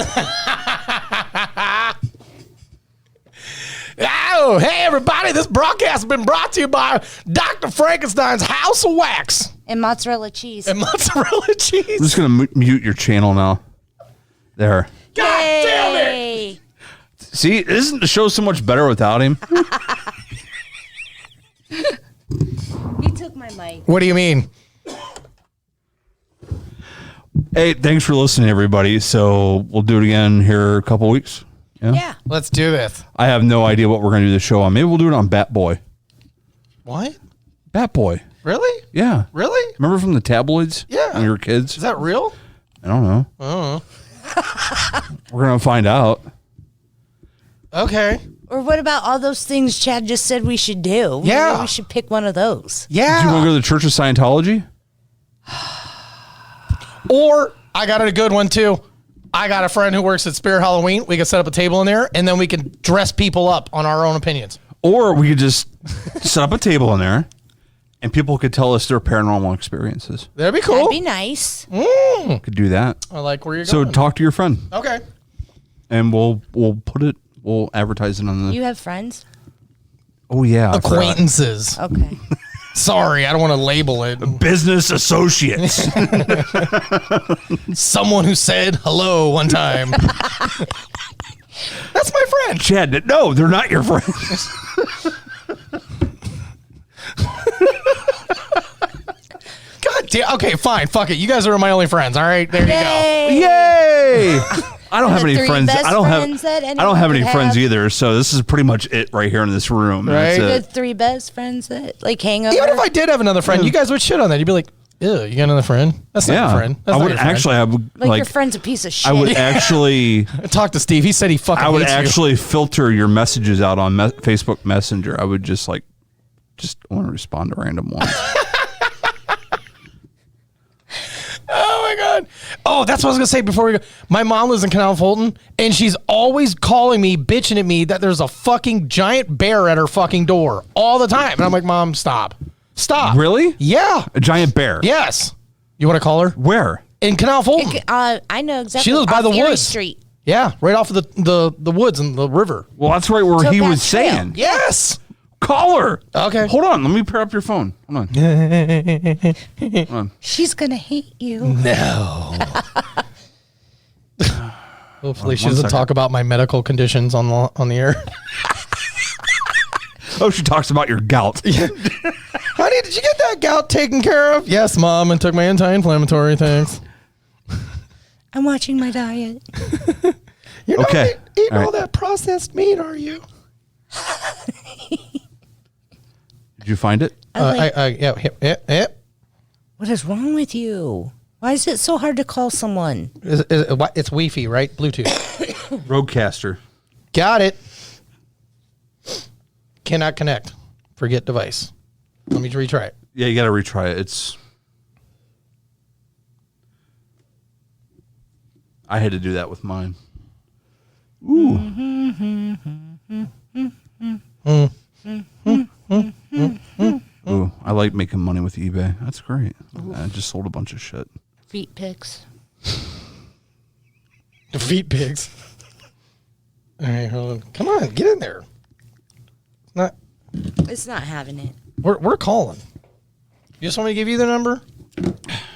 Oh, hey, everybody. This broadcast has been brought to you by Dr. Frankenstein's House of Wax And mozzarella cheese. and mozzarella I'm cheese. just gonna mute your channel now. There. God damn it. Yay. See, isn't the show so much better without him? He took my mic. What do you mean? Hey, thanks for listening, everybody. So we'll do it again here in a couple weeks. Yeah. Let's do this. I have no idea what we're gonna do the show on. Maybe we'll do it on Bat Boy. What? Bat Boy. Really? Yeah. Really? Remember from the tabloids? Yeah. When we were kids? Is that real? I don't know. Oh. We're gonna find out. Okay. Or what about all those things Chad just said we should do? Yeah. Maybe we should pick one of those. Yeah. Do you want to go to the Church of Scientology? Or I got a good one too. I got a friend who works at Spirit Halloween. We can set up a table in there and then we can dress people up on our own opinions. Or we could just set up a table in there and people could tell us their paranormal experiences. That'd be cool. That'd be nice. Could do that. I like where you're So going. talk to your friend Okay. and we'll advertise it on the. You have friends? Oh yeah. I forgot. Acquaintances. Okay. Sorry, I don't want to label it. Business associates. Someone who said hello one time. That's my friend. Chad, no, they're not your friends. God damn. Okay, fine. Fuck it. You guys are my only friends. All right. There you Yay. Yay! I don't have The any three friends. best I don't friends have. that I don't have anyone any could friends have. either. So this is pretty much it right here in this room. Right. That's The it. three best friends that like hang go. over. Even if I did have another friend, you guys would shit on that. You'd be like, ew, you got another friend? That's not Yeah, your friend. That's I not would your friend. actually. I would like your friend's a piece of shit. I would actually. Talk to Steve. He said he fucking I would hates you. actually filter your messages out on Facebook Messenger. I would just want to respond to random ones. Oh my God. Oh, that's what I was gonna say before we go. My mom lives in Canal Fulton, and she's always calling me, bitching at me that there's a fucking giant bear at her fucking door all the time. And I'm like, Mom, stop. Really? Yeah. A giant bear? Yes. You want to call her? Where? In Canal Fulton. I know exactly. She lives by off the Erie woods. Street. Yeah, right off of the woods and the river. Well, that's right where he Towback was Trail. saying. Yes. Call her. Okay. Hold on. Let me pair up your phone. Hold on. She's gonna hate you. No. Hopefully she one doesn't second. talk about my medical conditions on the air. Oh, she talks about your gout. Honey, did you get that gout taken care of? Yes, Mom, and took my anti-inflammatory, thanks. I'm watching my diet. You're not Okay. eating All right. all that processed meat, are you? Did you find it? Yeah. What is wrong with you? Why is it so hard to call someone? It's Wi-Fi, right? Bluetooth. Roadcaster. Got it. Cannot connect. Forget device. Let me retry it. Yeah, you got to retry it. I had to do that with mine. Ooh. Ooh, I like making money with eBay. That's great. I just sold a bunch of shit. Feet pics. Defeat pigs. All right, hold on. Come on, get in there. Not. It's not having it. We're calling. You just want me to give you the number?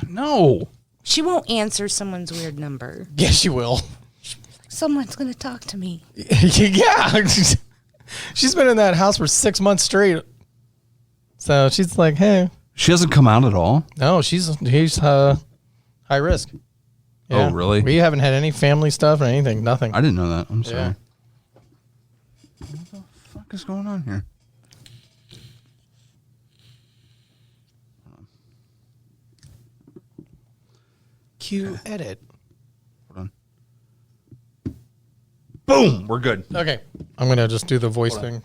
No. She won't answer someone's weird number. Yes, you will. Someone's gonna talk to me. Yeah. She's been in that house for 6 months straight. So she's like, hey. She hasn't come out at all? No, he's high risk. Oh, really? We haven't had any family stuff or anything. Nothing. I didn't know that. I'm sorry. Yeah. What the fuck is going on here? Q edit. Hold on. Boom! We're good. Okay. I'm going to just do the voice thing.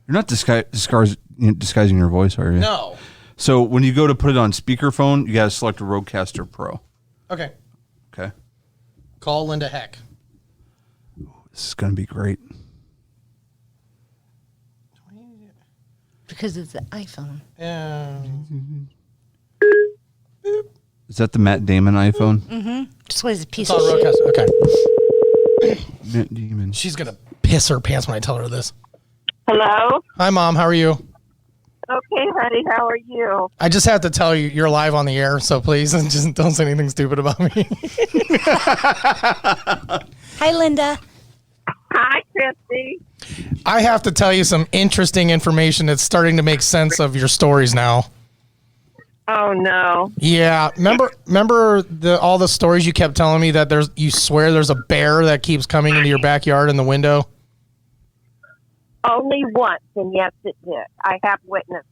You're not disguising your voice, are you? No. So when you go to put it on speakerphone, you got to select a Rodecaster Pro. Okay. Okay. Call Linda Heck. This is going to be great. Because it's the iPhone. Is that the Matt Damon iPhone? Just what is a piece It's of on shit. Roadcaster. Okay. Matt Damon. She's going to piss her pants when I tell her this. Hello? Hi, Mom. How are you? Okay, honey, how are you? I just have to tell you, you're live on the air, so please just don't say anything stupid about me. Hi, Linda. Hi, Christy. I have to tell you some interesting information that's starting to make sense of your stories now. Oh, no. Yeah, remember all the stories you kept telling me that you swear there's a bear that keeps coming into your backyard in the window? Only once, and yes, it did. I have witnesses.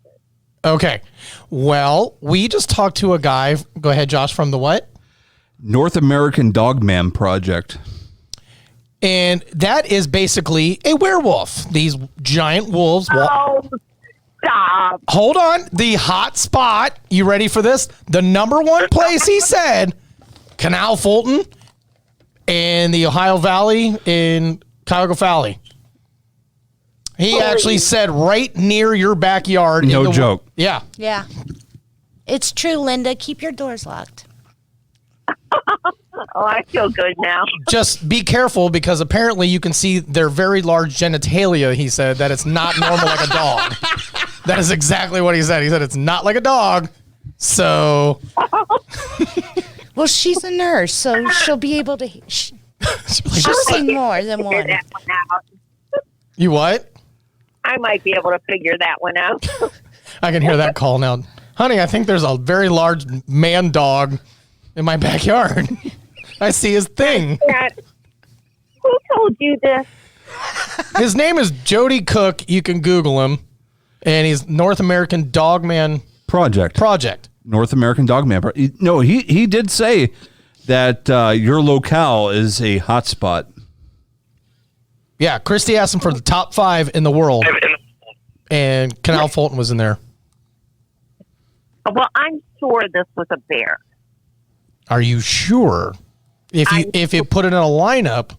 Okay. Well, we just talked to a guy. Go ahead, Josh, from the what? North American Dogman Project. And that is basically a werewolf. These giant wolves. Oh, stop. Hold on. The hot spot. You ready for this? The number one place he said, Canal Fulton and the Ohio Valley in Cuyahoga Valley. He actually said right near your backyard. No joke. Yeah. Yeah. It's true, Linda. Keep your doors locked. Oh, I feel good now. Just be careful because apparently you can see their very large genitalia, he said, that it's not normal like a dog. That is exactly what he said. He said it's not like a dog. So. Well, she's a nurse, so she'll be able to. She'll see more than Figure one. that one out. You what? I might be able to figure that one out. I can hear that call now. Honey, I think there's a very large man dog in my backyard. I see his thing. Dad, who told you this? His name is Joedy Cook. You can Google him. And he's North American Dogman Project. North American Dogman. No, he did say that your locale is a hotspot. Yeah, Christy asked him for the top 5 in the world. And Canal Fulton was in there. Well, I'm sure this was a bear. Are you sure? If you put it in a lineup,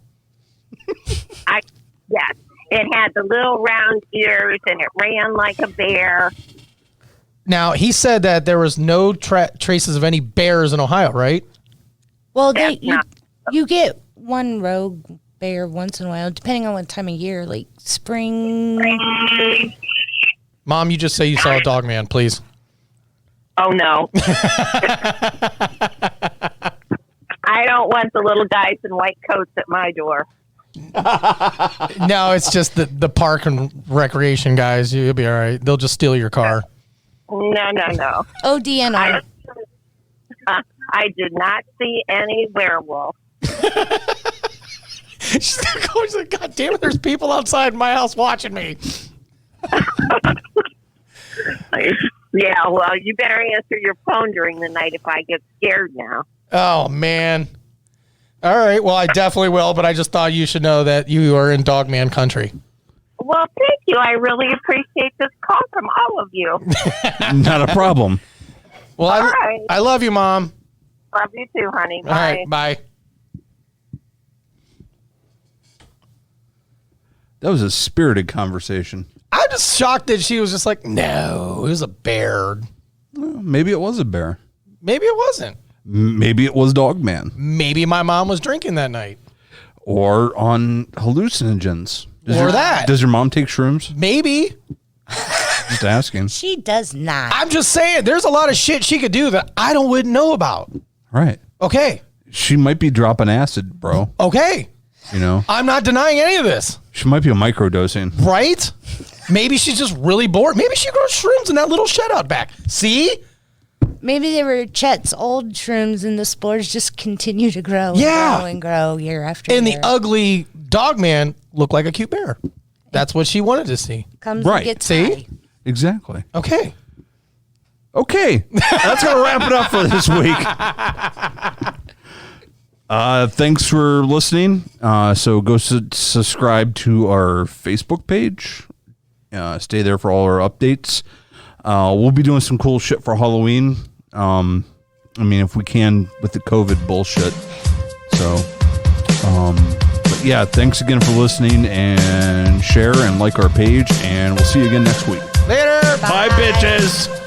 Yes, it had the little round ears and it ran like a bear. now he said that there was no traces of any bears in Ohio, right? Well, That's not- you get one rogue bear once in a while, depending on what time of year, like spring. Mom, you just say you saw a dog man, please. Oh no. I don't want the little guys in white coats at my door. No, it's just the park and recreation guys. You'll be all right. They'll just steal your car. No. ODNR. I did not see any werewolf. She's like, God damn it, there's people outside my house watching me. Yeah, well, you better answer your phone during the night if I get scared now. Oh, man. All right, well, I definitely will, but I just thought you should know that you are in Dogman country. Well, thank you. I really appreciate this call from all of you. Not a problem. Well, All right. I love you, Mom. Love you too, honey. Bye. All right, bye. That was a spirited conversation. I'm just shocked that she was just like, no, it was a bear. Well, maybe it was a bear. Maybe it wasn't. Maybe it was Dogman. Maybe my mom was drinking that night. Or on hallucinogens. Does your mom take shrooms? Maybe. Just asking. She does not. I'm just saying, there's a lot of shit she could do that I wouldn't know about. Right. Okay. She might be dropping acid, bro. Okay. You know? I'm not denying any of this. She might be microdosing. Right? Maybe she's just really bored. Maybe she grows shrooms in that little shed out back. See? Maybe they were Chet's old shrooms and the spores just continue to grow and grow year after And year. the ugly dog man looked like a cute bear. That's what she wanted to see. Comes Right. and gets See? high. Exactly. Okay. Okay. That's going to wrap it up for this week. Thanks for listening. So go subscribe to our Facebook page. Stay there for all our updates. We'll be doing some cool shit for Halloween. I mean, if we can with the COVID bullshit. So, but yeah, thanks again for listening, and share and like our page, and we'll see you again next week. Later. Bye bitches.